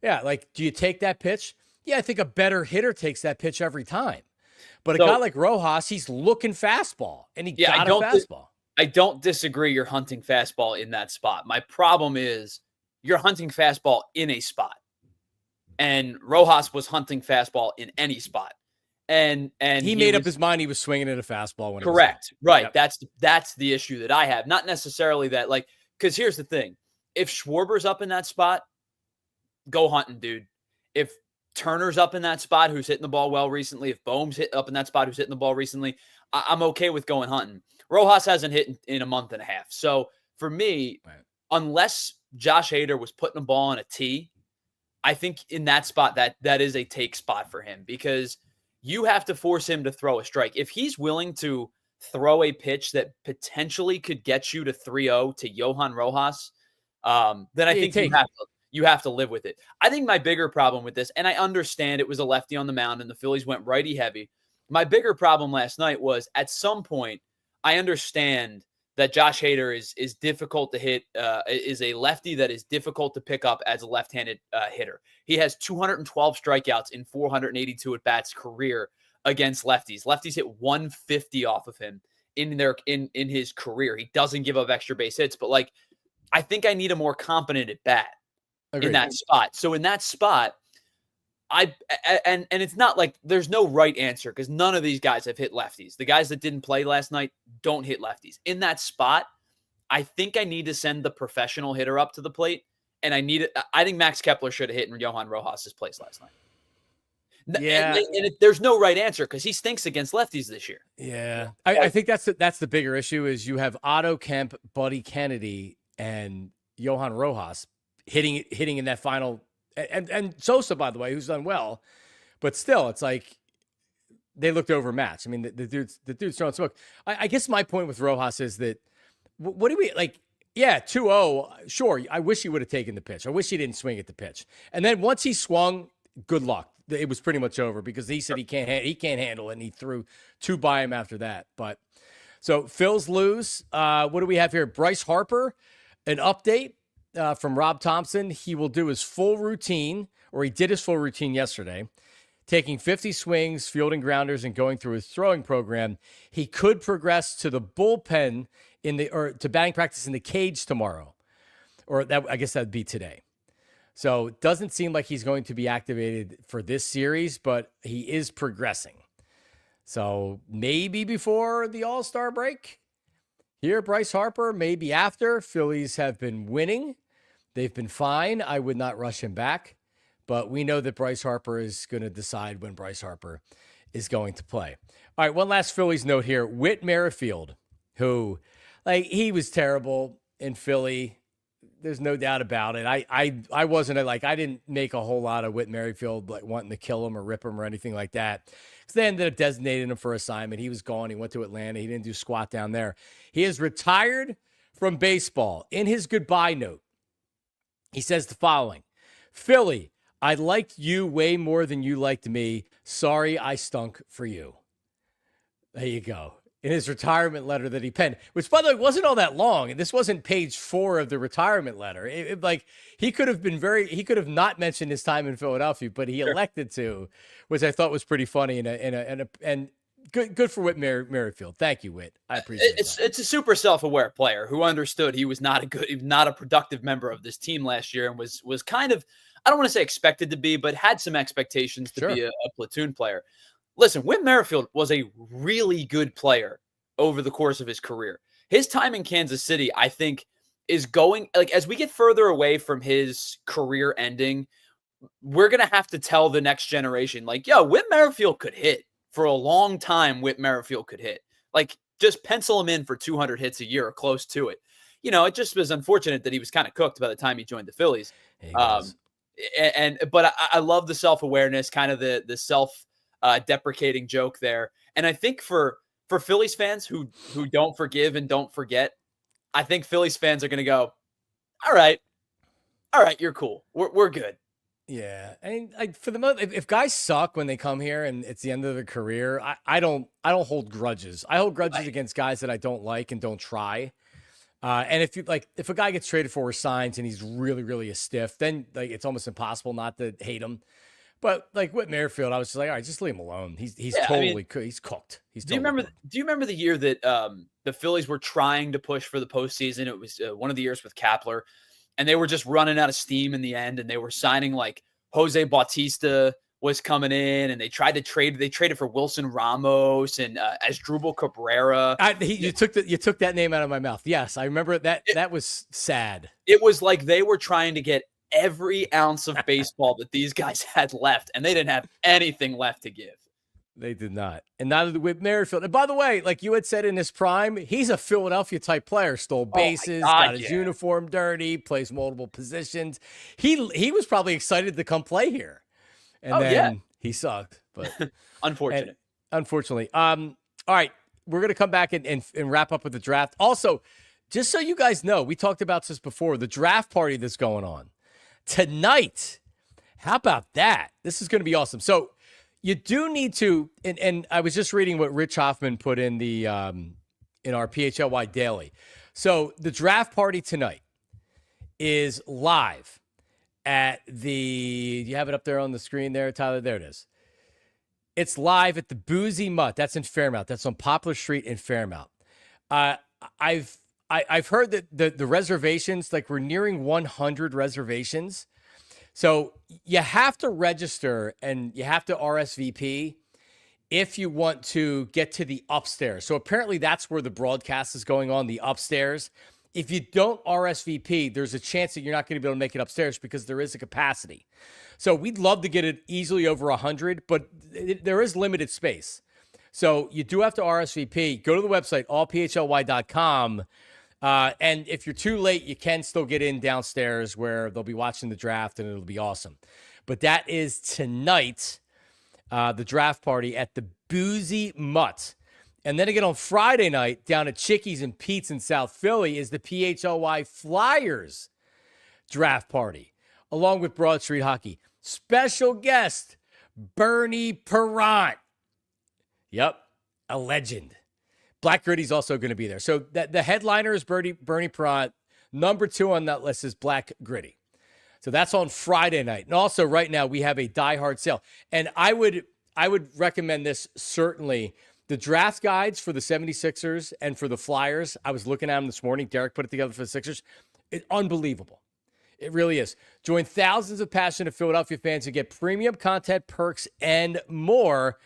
Yeah, like, do you take that pitch? Yeah, I think a better hitter takes that pitch every time. But a guy like Rojas, he's looking fastball, and he got a fastball. I don't disagree you're hunting fastball in that spot. My problem is you're hunting fastball in a spot. And Rojas was hunting fastball in any spot. And he made up his mind he was swinging at a fastball when correct. Right. Yep. That's the issue that I have. Not necessarily that, like, because here's the thing. If Schwarber's up in that spot, go hunting, dude. If Turner's up in that spot, who's hitting the ball well recently, if Bohm's up in that spot, who's hitting the ball recently, I'm okay with going hunting. Rojas hasn't hit in a month and a half. So for me, unless Josh Hader was putting a ball on a tee, I think in that spot, that is a take spot for him, because you have to force him to throw a strike. If he's willing to throw a pitch that potentially could get you to 3-0 to Yohan Rojas, then I think you have to live with it. I think my bigger problem with this, and I understand it was a lefty on the mound and the Phillies went righty heavy. My bigger problem last night was, at some point, I understand that Josh Hader is difficult to hit, is a lefty that is difficult to pick up as a left-handed hitter. He has 212 strikeouts in 482 at-bats career against lefties. Lefties hit 150 off of him in his career. He doesn't give up extra base hits, but like, I think I need a more competent at-bat in that spot. So in that spot, and it's not like there's no right answer, because none of these guys have hit lefties. The guys that didn't play last night don't hit lefties. In that spot, I think I need to send the professional hitter up to the plate, and I think Max Kepler should have hit in Yohan Rojas' place last night. Yeah, and there's no right answer, because he stinks against lefties this year. Yeah, I think that's the bigger issue is you have Otto Kemp, Buddy Kennedy, and Yohan Rojas hitting in that final. And Sosa, by the way, who's done well, but still, it's like they looked overmatched. I mean, the dude's throwing smoke. I guess my point with Rojas is that, what do we like? Yeah, 2-0. Sure, I wish he would have taken the pitch. I wish he didn't swing at the pitch. And then once he swung, good luck. It was pretty much over, because he said he can't handle it, and he threw 2 by him after that. But so Phils lose. What do we have here? Bryce Harper, an update. From Rob Thompson. He will do his full routine, or he did his full routine yesterday. taking 50 swings, fielding grounders, and going through his throwing program. He could progress to the bullpen or to batting practice in the cage tomorrow. Or that, I guess that'd be today. So it doesn't seem like he's going to be activated for this series, but he is progressing. So maybe before the All-Star break. Here, Bryce Harper, maybe after. Phillies have been winning. They've been fine. I would not rush him back. But we know that Bryce Harper is going to decide when Bryce Harper is going to play. All right, one last Phillies note here. Whit Merrfiield, who, he was terrible in Philly. There's no doubt about it. I wasn't I didn't make a whole lot of Whit Merrfield wanting to kill him or rip him or anything like that. Because they ended up designating him for assignment. He was gone. He went to Atlanta. He didn't do squat down there. He is retired from baseball. In his goodbye note, he says the following: Philly, I liked you way more than you liked me. Sorry I stunk for you. There you go. In his retirement letter that he penned, which, by the way, wasn't all that long. And this wasn't page 4 of the retirement letter. He could have not mentioned his time in Philadelphia, but he elected to, which I thought was pretty funny and good for Whit Merrfield. Thank you, Whit. I appreciate it. It's a super self-aware player who understood he was not a productive member of this team last year and was kind of, I don't want to say expected to be, but had some expectations to be a platoon player. Listen, Whit Merrfield was a really good player over the course of his career. His time in Kansas City, I think, is going, as we get further away from his career ending, we're going to have to tell the next generation, Whit Merrfield could hit. For a long time, Whit Merrfield could hit. Just pencil him in for 200 hits a year or close to it. It just was unfortunate that he was kind of cooked by the time he joined the Phillies. But I love the self-awareness, kind of the self-deprecating joke there. And I think for Phillies fans who don't forgive and don't forget, I think Phillies fans are going to go, all right, you're cool. We're good. Yeah. I mean, for the most, if guys suck when they come here and it's the end of their career, I don't hold grudges. I hold grudges against guys that I don't like and don't try. And if a guy gets traded for or signs and he's really, really a stiff, then it's almost impossible not to hate him. But Whit Merrfield, I was just all right, just leave him alone. He's totally he's cooked. Do you remember the year that the Phillies were trying to push for the postseason? It was one of the years with Kapler, and they were just running out of steam in the end, and they were signing Jose Bautista was coming in, and they traded for Wilson Ramos and Asdrubal Cabrera. You took that name out of my mouth. Yes, I remember that. That was sad. It was like they were trying to get every ounce of baseball that these guys had left, and they didn't have anything left to give. They did not. And neither did Whit Merrfield. And by the way, like you had said in his prime, he's a Philadelphia type player. Stole bases, got his uniform dirty, plays multiple positions. He was probably excited to come play here. And then he sucked. But unfortunately. All right. We're going to come back and wrap up with the draft. Also, just so you guys know, we talked about this before, the draft party that's going on tonight. How about that? This is going to be awesome. So you do need to, and I was just reading what Rich Hoffman put in the in our PHLY Daily. So the draft party tonight is live at the, do you have it up there on the screen there, Tyler? There it is. It's live at the Boozy Mutt. That's in Fairmount. That's on Poplar Street in Fairmount. I've heard that the reservations, like we're nearing 100 reservations. So you have to register and you have to RSVP if you want to get to the upstairs. So apparently that's where the broadcast is going on, the upstairs. If you don't RSVP, there's a chance that you're not going to be able to make it upstairs because there is a capacity. So we'd love to get it easily over 100, but there is limited space. So you do have to RSVP. Go to the website, allphly.com. And if you're too late, you can still get in downstairs where they'll be watching the draft and it'll be awesome. But that is tonight, the draft party at the Boozy Mutt. And then again on Friday night down at Chickies and Pete's in South Philly is the PHLY Flyers draft party, along with Broad Street Hockey. Special guest, Bernie Perrant. Yep, a legend. Black Gritty's also going to be there. So the headliner is Bernie Perrant. Number 2 on that list is Black Gritty. So that's on Friday night. And also right now we have a Die Hard sale. And I would recommend this certainly. The draft guides for the 76ers and for the Flyers, I was looking at them this morning. Derek put it together for the Sixers. It's unbelievable. It really is. Join thousands of passionate Philadelphia fans to get premium content, perks, and more.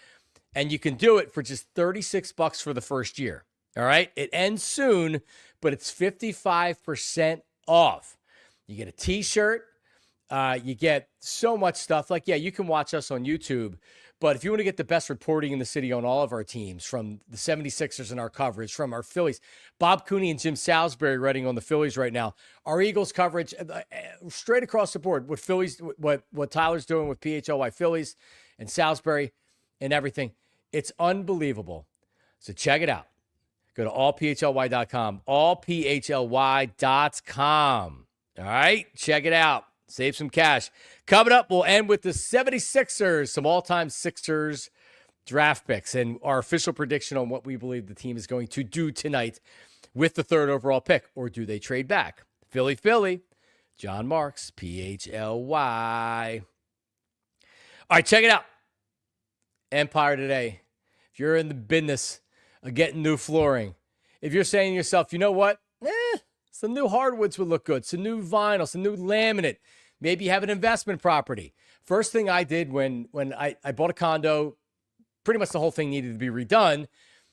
And you can do it for just $36 for the first year. All right? It ends soon, but it's 55% off. You get a t-shirt. You get so much stuff. Like, yeah, you can watch us on YouTube, but if you want to get the best reporting in the city on all of our teams, from the 76ers and our coverage, from our Phillies, Bob Cooney and Jim Salisbury writing on the Phillies right now, our Eagles coverage, straight across the board, what Tyler's doing with PHLY Phillies and Salisbury and everything. It's unbelievable. So check it out. Go to allphly.com, allphly.com. All right, check it out. Save some cash. Coming up, we'll end with the 76ers, some all-time Sixers draft picks, and our official prediction on what we believe the team is going to do tonight with the third overall pick. Or do they trade back? Philly. John Marks, PHLY. All right, check it out. Empire Today. If you're in the business of getting new flooring, if you're saying to yourself, you know what? Some new hardwoods would look good. Some new vinyl, some new laminate. Maybe you have an investment property. First thing I did when I bought a condo, pretty much the whole thing needed to be redone.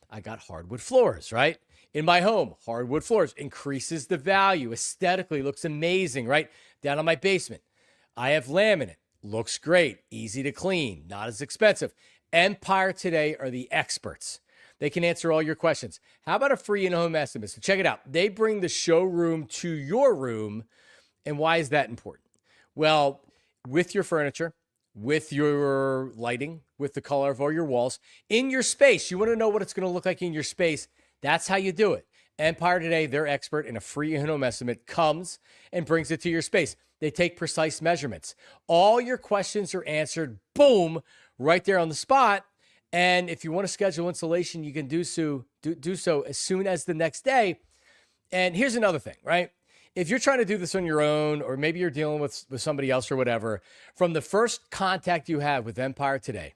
I got hardwood floors, right? In my home, hardwood floors increases the value. Aesthetically, looks amazing, right? Down on my basement, I have laminate. Looks great. Easy to clean. Not as expensive. Empire Today are the experts. They can answer all your questions. How about a free in-home estimate? So check it out. They bring the showroom to your room. And why is that important? Well, with your furniture, with your lighting, with the color of all your walls, in your space, you want to know what it's going to look like in your space. That's how you do it. Empire Today, their expert in a free in-home estimate, comes and brings it to your space. They take precise measurements. All your questions are answered, boom, right there on the spot. And if you want to schedule installation, you can do so as soon as the next day. And here's another thing, right? If you're trying to do this on your own, or maybe you're dealing with somebody else or whatever, from the first contact you have with Empire Today,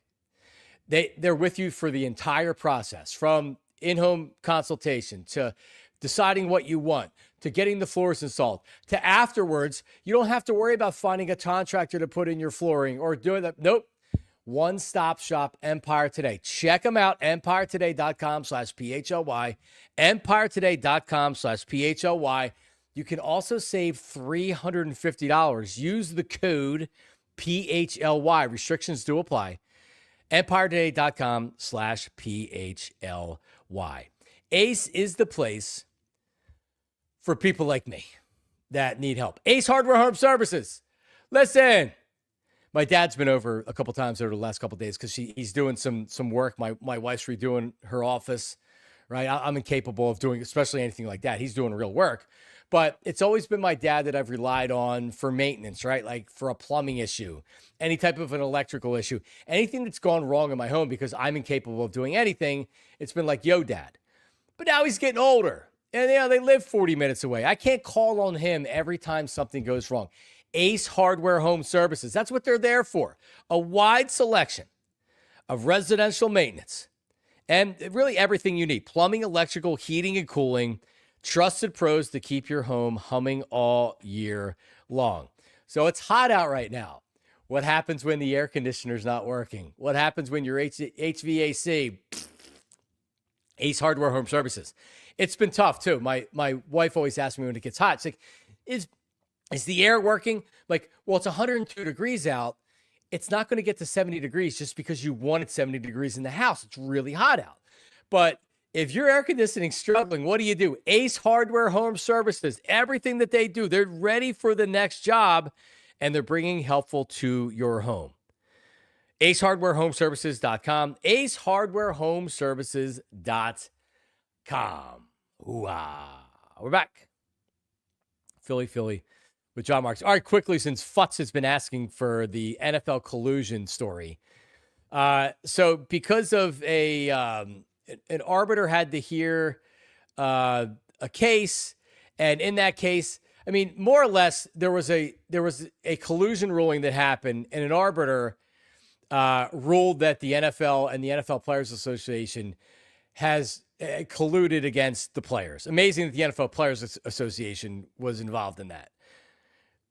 they're with you for the entire process, from in-home consultation to deciding what you want, to getting the floors installed, to afterwards. You don't have to worry about finding a contractor to put in your flooring or doing that. Nope. One-stop shop, Empire Today. Check them out, empiretoday.com/PHLY, empiretoday.com/PHLY. You can also save $350. Use the code PHLY. Restrictions do apply. empiretoday.com/PHLY. Ace is the place for people like me that need help. Ace Hardware Home Services. Listen. My dad's been over a couple times over the last couple days because he's doing some work. My wife's redoing her office, right? I'm incapable of doing especially anything like that. He's doing real work. But it's always been my dad that I've relied on for maintenance, right? Like for a plumbing issue, any type of an electrical issue, anything that's gone wrong in my home because I'm incapable of doing anything. It's been like, yo, Dad. But now he's getting older. And they live 40 minutes away. I can't call on him every time something goes wrong. Ace Hardware Home Services. That's what they're there for. A wide selection of residential maintenance and really everything you need. Plumbing, electrical, heating, and cooling. Trusted pros to keep your home humming all year long. So it's hot out right now. What happens when the air conditioner's not working? What happens when your HVAC? Ace Hardware Home Services. It's been tough too. My wife always asks me when it gets hot. It's like, is the air working? Like, well, it's 102 degrees out. It's not going to get to 70 degrees just because you wanted 70 degrees in the house. It's really hot out. But if your air conditioning's struggling, what do? Ace Hardware Home Services. Everything that they do, they're ready for the next job, and they're bringing helpful to your home. AceHardwareHomeServices.com. AceHardwareHomeServices.com. Ooh-ah. We're back. Philly. With John Marks. All right, quickly, since Futz has been asking for the NFL collusion story. So because of an arbiter had to hear a case, and in that case, I mean, more or less, there was a collusion ruling that happened, and an arbiter ruled that the NFL and the NFL Players Association has colluded against the players. Amazing that the NFL Players Association was involved in that.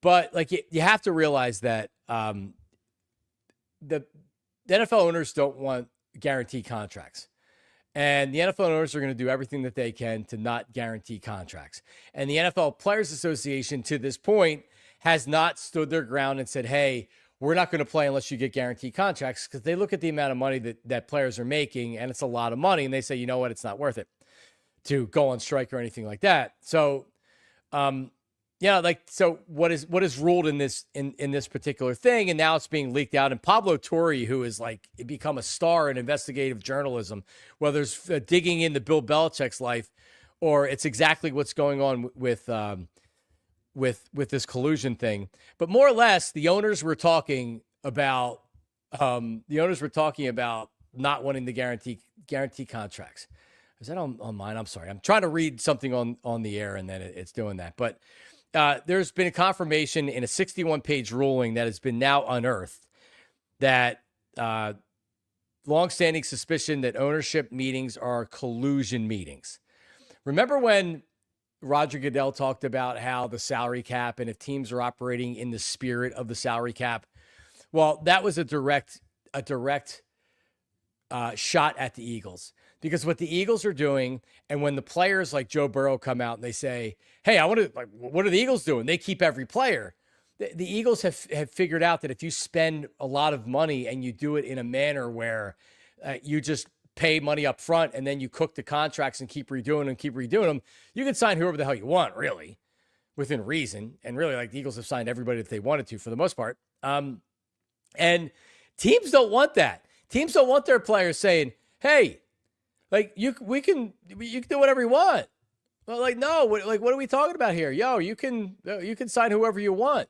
But like you have to realize that the NFL owners don't want guaranteed contracts. And the NFL owners are going to do everything that they can to not guarantee contracts. And the NFL Players Association, to this point, has not stood their ground and said, hey, we're not going to play unless you get guaranteed contracts, because they look at the amount of money that players are making, and it's a lot of money, and they say, you know what, it's not worth it to go on strike or anything like that. So, so what is ruled in this particular thing, and now it's being leaked out. And Pablo Torre, who is like become a star in investigative journalism, whether it's digging into Bill Belichick's life, or it's exactly what's going on with this collusion thing. But more or less, the owners were talking about not wanting the guarantee contracts. Is that on mine? I'm sorry. I'm trying to read something on the air, and then it's doing that. But there's been a confirmation in a 61-page ruling that has been now unearthed that longstanding suspicion that ownership meetings are collusion meetings. Remember when Roger Goodell talked about how the salary cap, and if teams are operating in the spirit of the salary cap? Well, that was a direct shot at the Eagles, because what the Eagles are doing, and when the players like Joe Burrow come out and they say, hey, what are the Eagles doing? They keep every player. The Eagles have figured out that if you spend a lot of money and you do it in a manner where you just pay money up front and then you cook the contracts and keep redoing them, you can sign whoever the hell you want, really, within reason. And really, like, the Eagles have signed everybody that they wanted to for the most part. And teams don't want that. Teams don't want their players saying, hey, like, you can do whatever you want. Well, like, no, what are we talking about here? Yo, you can sign whoever you want.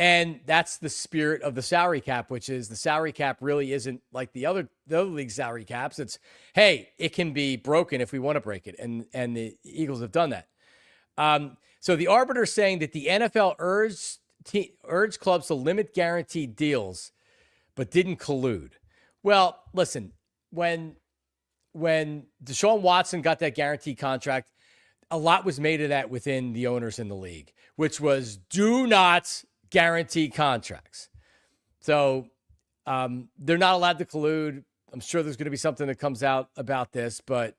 And that's the spirit of the salary cap, which is the salary cap really isn't like the other league salary caps. It's, hey, it can be broken if we want to break it. And the Eagles have done that. So the arbiter saying that the NFL urged clubs to limit guaranteed deals, but didn't collude. Well, listen, when Deshaun Watson got that guaranteed contract, a lot was made of that within the owners in the league, which was do not guarantee contracts. So they're not allowed to collude. I'm sure there's going to be something that comes out about this, but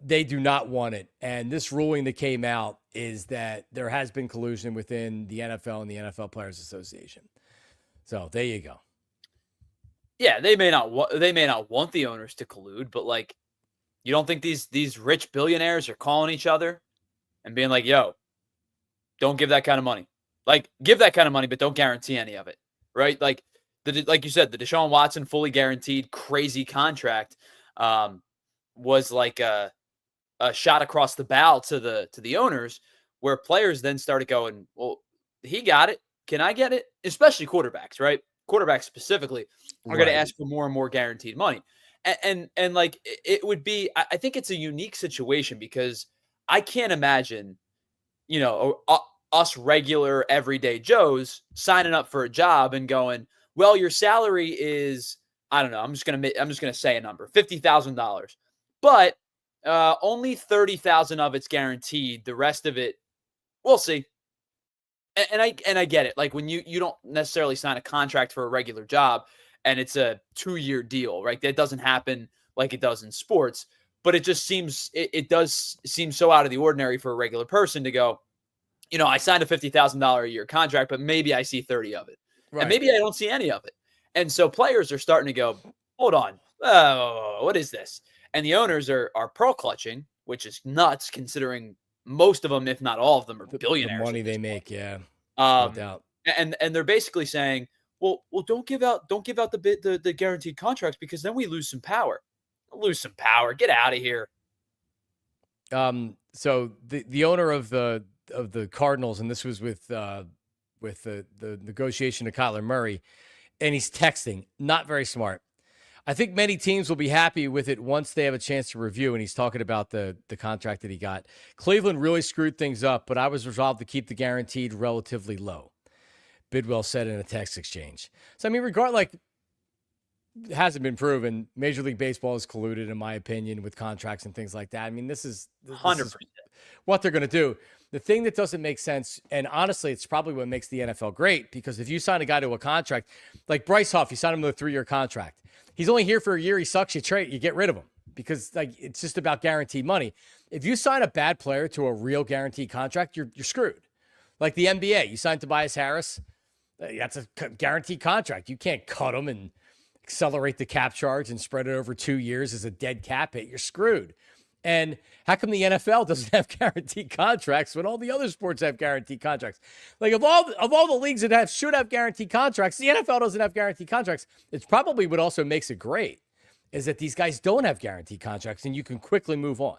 they do not want it. And this ruling that came out is that there has been collusion within the NFL and the NFL Players Association. So there you go. Yeah, they may not want the owners to collude, but like, you don't think these rich billionaires are calling each other and being like, yo, don't give that kind of money. Like, give that kind of money, but don't guarantee any of it, right? Like you said, the Deshaun Watson fully guaranteed crazy contract was like a shot across the bow to the owners, where players then started going, well, he got it. Can I get it? Especially quarterbacks, right? Quarterbacks specifically are going to ask for more and more guaranteed money. And like, it would be, I think it's a unique situation, because I can't imagine, us regular everyday Joes signing up for a job and going, well, your salary is, I don't know, I'm just going to say a number, $50,000, but only 30,000 of it's guaranteed. The rest of it, we'll see. And I get it. Like, when you don't necessarily sign a contract for a regular job and it's a 2-year deal, right? That doesn't happen like it does in sports, but it just seems, it does seem so out of the ordinary for a regular person to go, I signed a $50,000 a year contract, but maybe I see 30 of it. Right. And maybe I don't see any of it. And so players are starting to go, hold on. Oh, what is this? And the owners are pearl clutching, which is nuts, considering most of them, if not all of them, are billionaires. The money they make, yeah. No doubt. And they're basically saying, well, don't give out the guaranteed contracts, because then we lose some power. Lose some power. Get out of here. So the owner of the Cardinals, and this was with the negotiation to Kyler Murray, and he's texting, not very smart. I think many teams will be happy with it once they have a chance to review. And he's talking about the contract that he got. Cleveland really screwed things up, but I was resolved to keep the guaranteed relatively low. Bidwell said in a text exchange. So, I mean, it hasn't been proven. Major League Baseball is colluded, in my opinion, with contracts and things like that. I mean, this is 100%. What they're going to do. The thing that doesn't make sense, and honestly, it's probably what makes the NFL great, because if you sign a guy to a contract, like Bryce Huff, you sign him to a 3-year contract. He's only here for a year. He sucks. You get rid of him, because like it's just about guaranteed money. If you sign a bad player to a real guaranteed contract, you're screwed. Like the NBA, you sign Tobias Harris, that's a guaranteed contract. You can't cut him and accelerate the cap charge and spread it over 2 years as a dead cap hit. You're screwed. And how come the NFL doesn't have guaranteed contracts when all the other sports have guaranteed contracts? Like of all the leagues that should have guaranteed contracts, the NFL doesn't have guaranteed contracts. It's probably what also makes it great is that these guys don't have guaranteed contracts and you can quickly move on.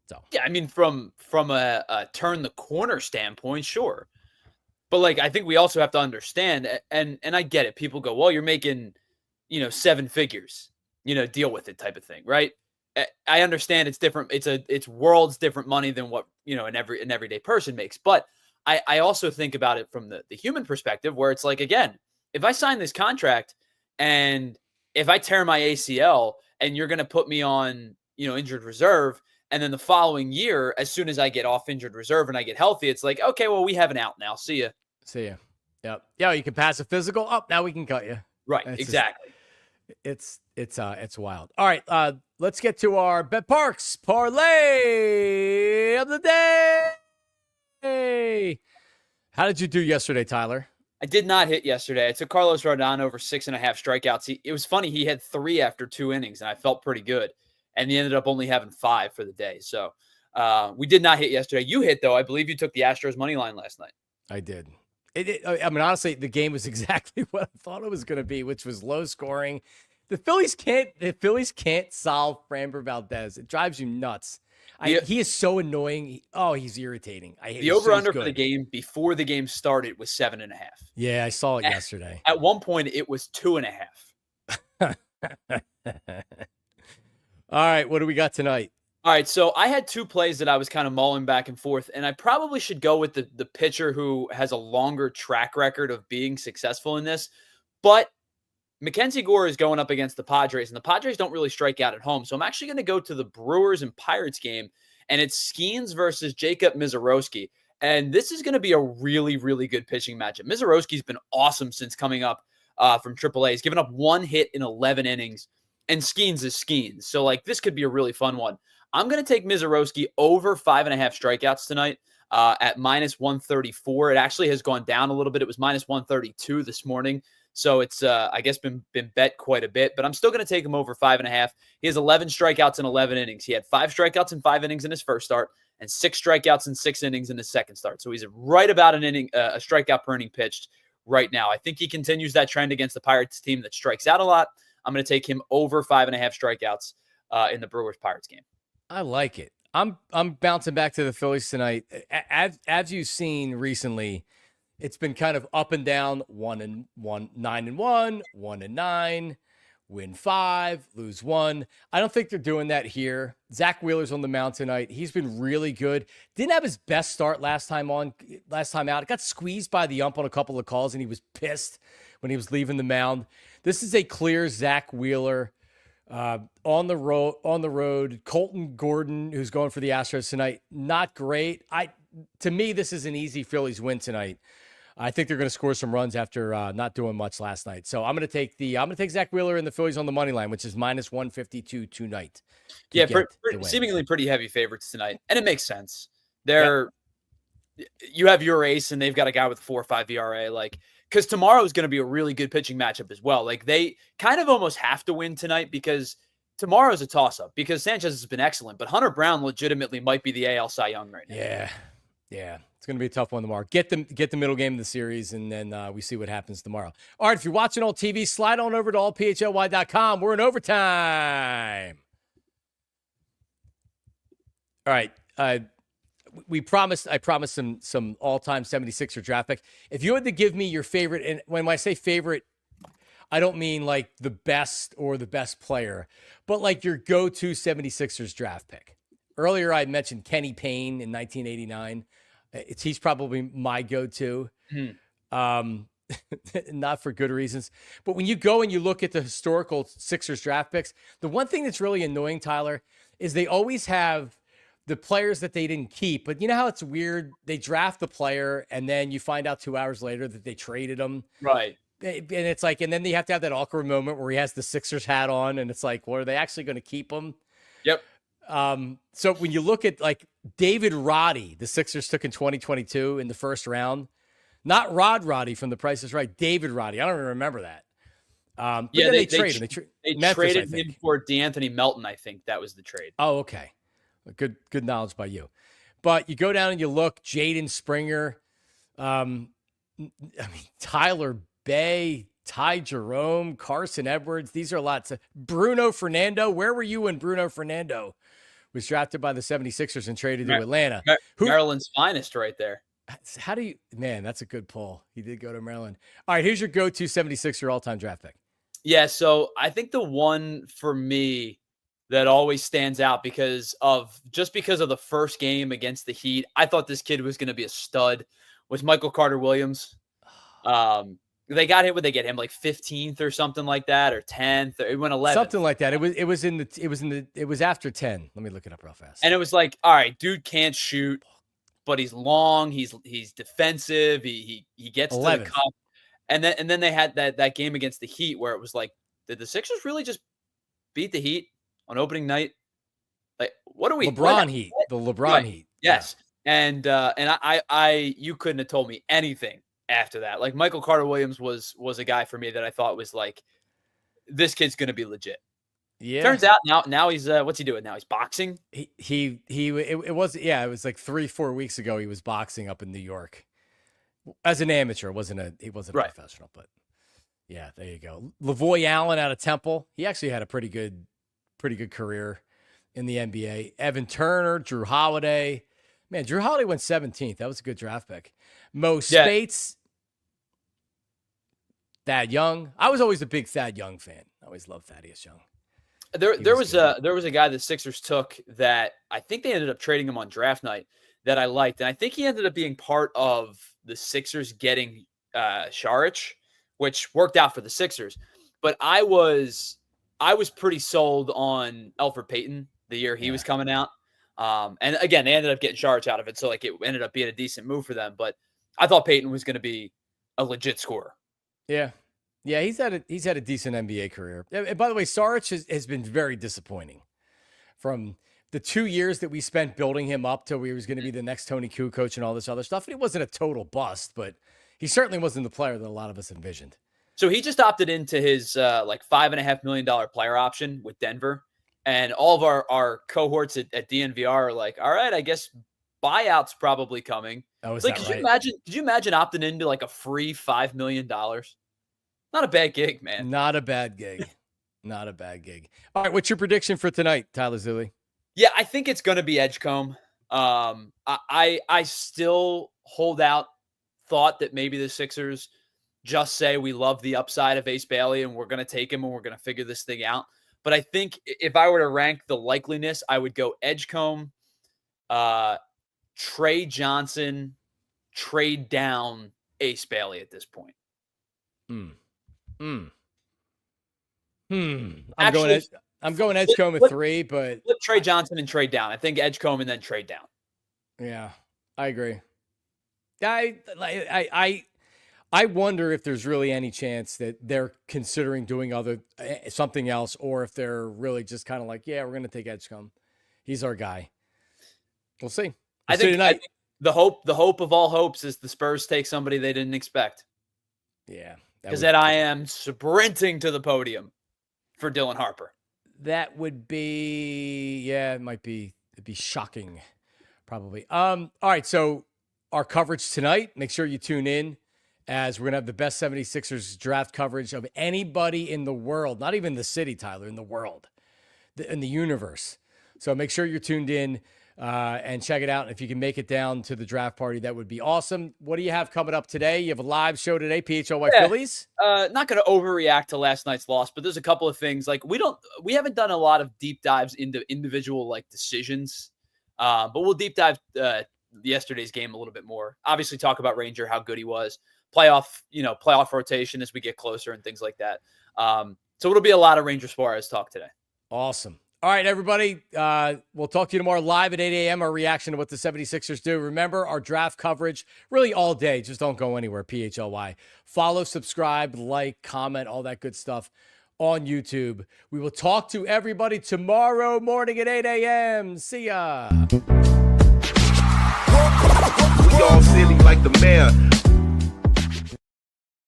So yeah, I mean, from a turn the corner standpoint, sure. But like, I think we also have to understand, and I get it. People go, well, you're making, 7 figures, deal with it type of thing, right? I understand it's different. It's worlds different money than what, an everyday person makes. But I also think about it from the human perspective, where it's like, again, if I sign this contract and if I tear my ACL and you're going to put me on, injured reserve, and then the following year, as soon as I get off injured reserve and I get healthy, it's like, okay, well, we have an out now. See ya. Yep. Yeah, you can pass a physical. Oh, now we can cut you. Right. Exactly. It's wild. All right. Let's get to our BetParx Parlay of the day. How did you do yesterday, Tyler? I did not hit yesterday. I took Carlos Rodon over 6.5 strikeouts. It was funny. He had 3 after 2 innings, and I felt pretty good. And he ended up only having 5 for the day. So we did not hit yesterday. You hit, though. I believe you took the Astros money line last night. I did. I mean, honestly, the game was exactly what I thought it was going to be, which was low scoring. The Phillies can't solve Framber Valdez. It drives you nuts. He is so annoying. He's irritating. I hate the over-under for the game before the game started was 7.5. Yeah, I saw it yesterday. At one point, it was 2.5. All right, what do we got tonight? All right, so I had 2 plays that I was kind of mulling back and forth, and I probably should go with the pitcher who has a longer track record of being successful in this. But Mackenzie Gore is going up against the Padres, and the Padres don't really strike out at home. So I'm actually going to go to the Brewers and Pirates game, and it's Skeens versus Jacob Misiorowski. And this is going to be a really, really good pitching matchup. Misiorowski's been awesome since coming up from AAA. He's given up 1 hit in 11 innings, and Skeens is Skeens. So, like, this could be a really fun one. I'm going to take Misiorowski over 5.5 strikeouts tonight at minus 134. It actually has gone down a little bit. It was minus 132 this morning. So it's, I guess, been bet quite a bit. But I'm still going to take him over 5.5. He has 11 strikeouts in 11 innings. He had 5 strikeouts in 5 innings in his first start and 6 strikeouts in 6 innings in his second start. So he's right about an inning, a strikeout per inning pitched right now. I think he continues that trend against the Pirates team that strikes out a lot. I'm going to take him over 5.5 strikeouts in the Brewers-Pirates game. I like it. I'm bouncing back to the Phillies tonight. As you've seen recently, it's been kind of up and down. 1-1, 9-1, 1-9, win 5, lose 1. I don't think they're doing that here. Zach Wheeler's on the mound tonight. He's been really good. Didn't have his best start last time out. Got squeezed by the ump on a couple of calls, and he was pissed when he was leaving the mound. This is a clear Zach Wheeler. On the road, Colton Gordon, who's going for the Astros tonight, not great. To me, this is an easy Phillies win tonight. I think they're going to score some runs after not doing much last night. So I'm going to take Zach Wheeler and the Phillies on the money line, which is minus 152 tonight. Yeah, seemingly pretty heavy favorites tonight, and it makes sense. You have your ace, and they've got a guy with a 4.5 ERA, like. Because tomorrow is going to be a really good pitching matchup as well. Like, they kind of almost have to win tonight because tomorrow is a toss-up because Sanchez has been excellent, but Hunter Brown legitimately might be the AL Cy Young right now. Yeah. It's going to be a tough one tomorrow. Get the middle game of the series, and then we see what happens tomorrow. All right, if you're watching on TV, slide on over to allphly.com. We're in overtime. All right, I promised some all-time 76er draft pick. If you had to give me your favorite, and when I say favorite, I don't mean like the best or the best player, but like your go-to 76ers draft pick. Earlier, I mentioned Kenny Payne in 1989. He's probably my go-to. Not for good reasons. But when you go and you look at the historical Sixers draft picks, the one thing that's really annoying, Tyler, is they always have the players that they didn't keep. But you know how it's weird? They draft the player and then you find out 2 hours later that they traded him. Right. And it's like, and then you have to have that awkward moment where he has the Sixers hat on and it's like, well, are they actually going to keep him? Yep. So when you look at like David Roddy, the Sixers took in 2022 in the first round, not Roddy from The Price is Right, David Roddy. I don't even remember that. But yeah, then they traded him. They Memphis, traded him for DeAnthony Melton. I think that was the trade. Oh, okay. Good knowledge by you. But you go down and you look, Jaden Springer, Tyler Bay, Ty Jerome, Carson Edwards. These are lots of Bruno Fernando. Where were you when Bruno Fernando was drafted by the 76ers and traded to Atlanta? Maryland's finest right there. How do you, man, that's a good pull. He did go to Maryland. All right, here's your go-to 76er all-time draft pick. Yeah, so I think the one for me that always stands out because of the first game against the Heat, I thought this kid was going to be a stud, was Michael Carter Williams. They got him, would they get him like 15th or something like that, or 10th, or it went 11th. Something like that. It was after 10. Let me look it up real fast. And it was like, all right, dude can't shoot, but he's long, he's defensive, he gets 11th. To the cup. And then they had that game against the Heat where it was like, did the Sixers really just beat the Heat on opening night? Like, what are we? LeBron Heat, the LeBron Heat. Yes. Yeah. And I you couldn't have told me anything after that. Like, Michael Carter Williams was a guy for me that I thought was like, this kid's going to be legit. Yeah. Turns out now he's what's he doing now? He's boxing. It was like 3-4 weeks ago he was boxing up in New York as an amateur. He wasn't a professional, but yeah, there you go. Lavoy Allen out of Temple. He actually had a pretty good career in the NBA. Evan Turner, Drew Holiday. Man, Drew Holiday went 17th. That was a good draft pick. Mo Spates. Thad Young. I was always a big Thad Young fan. I always loved Thaddeus Young. There was a guy the Sixers took that I think they ended up trading him on draft night that I liked. And I think he ended up being part of the Sixers getting Saric, which worked out for the Sixers. But I was pretty sold on Elfrid Payton the year he was coming out. And again, they ended up getting Saric out of it. So like it ended up being a decent move for them. But I thought Payton was going to be a legit scorer. Yeah. Yeah, he's had a decent NBA career. And by the way, Saric has been very disappointing. From the 2 years that we spent building him up till he was going to be the next Tony Kukoc and all this other stuff. And he wasn't a total bust, but he certainly wasn't the player that a lot of us envisioned. So he just opted into his like $5.5 million player option with Denver. And all of our cohorts at DNVR are like, all right, I guess buyout's probably coming. Oh, is like, that could right? you imagine opting into like a free $5 million? Not a bad gig, man. Not a bad gig. Not a bad gig. All right, what's your prediction for tonight, Tyler Zilli? Yeah, I think it's going to be Edgecombe. I still hold out thought that maybe the Sixers just say we love the upside of Ace Bailey and we're going to take him and we're going to figure this thing out. But I think if I were to rank the likeliness, I would go Edgecombe, Trey Johnson, trade down Ace Bailey at this point. I'm going Edgecombe at 3, but flip Trey Johnson and trade down. I think Edgecombe and then trade down. Yeah, I agree. I wonder if there's really any chance that they're considering doing something else, or if they're really just kind of like, yeah, we're going to take Edgecombe. He's our guy. We'll see. I think the hope of all hopes is the Spurs take somebody they didn't expect. Yeah. Because that I am sprinting to the podium for Dylan Harper. That would be, it'd be shocking, probably. All right, so our coverage tonight, make sure you tune in as we're going to have the best 76ers draft coverage of anybody in the world, not even the city, Tyler, in the world, in the universe. So make sure you're tuned in. and check it out. And if you can make it down to the draft party, that would be awesome. What do you have coming up today? You have a live show today, PHLY Phillies? Not going to overreact to last night's loss, but there's a couple of things. Like we haven't done a lot of deep dives into individual like decisions, but we'll deep dive yesterday's game a little bit more. Obviously talk about Ranger, how good he was, playoff rotation as we get closer and things like that. So it'll be a lot of Ranger Suarez talk today. Awesome. All right, everybody. We'll talk to you tomorrow live at 8 a.m. Our reaction to what the 76ers do. Remember our draft coverage really all day. Just don't go anywhere. PHLY. Follow, subscribe, like, comment, all that good stuff on YouTube. We will talk to everybody tomorrow morning at 8 a.m. See ya.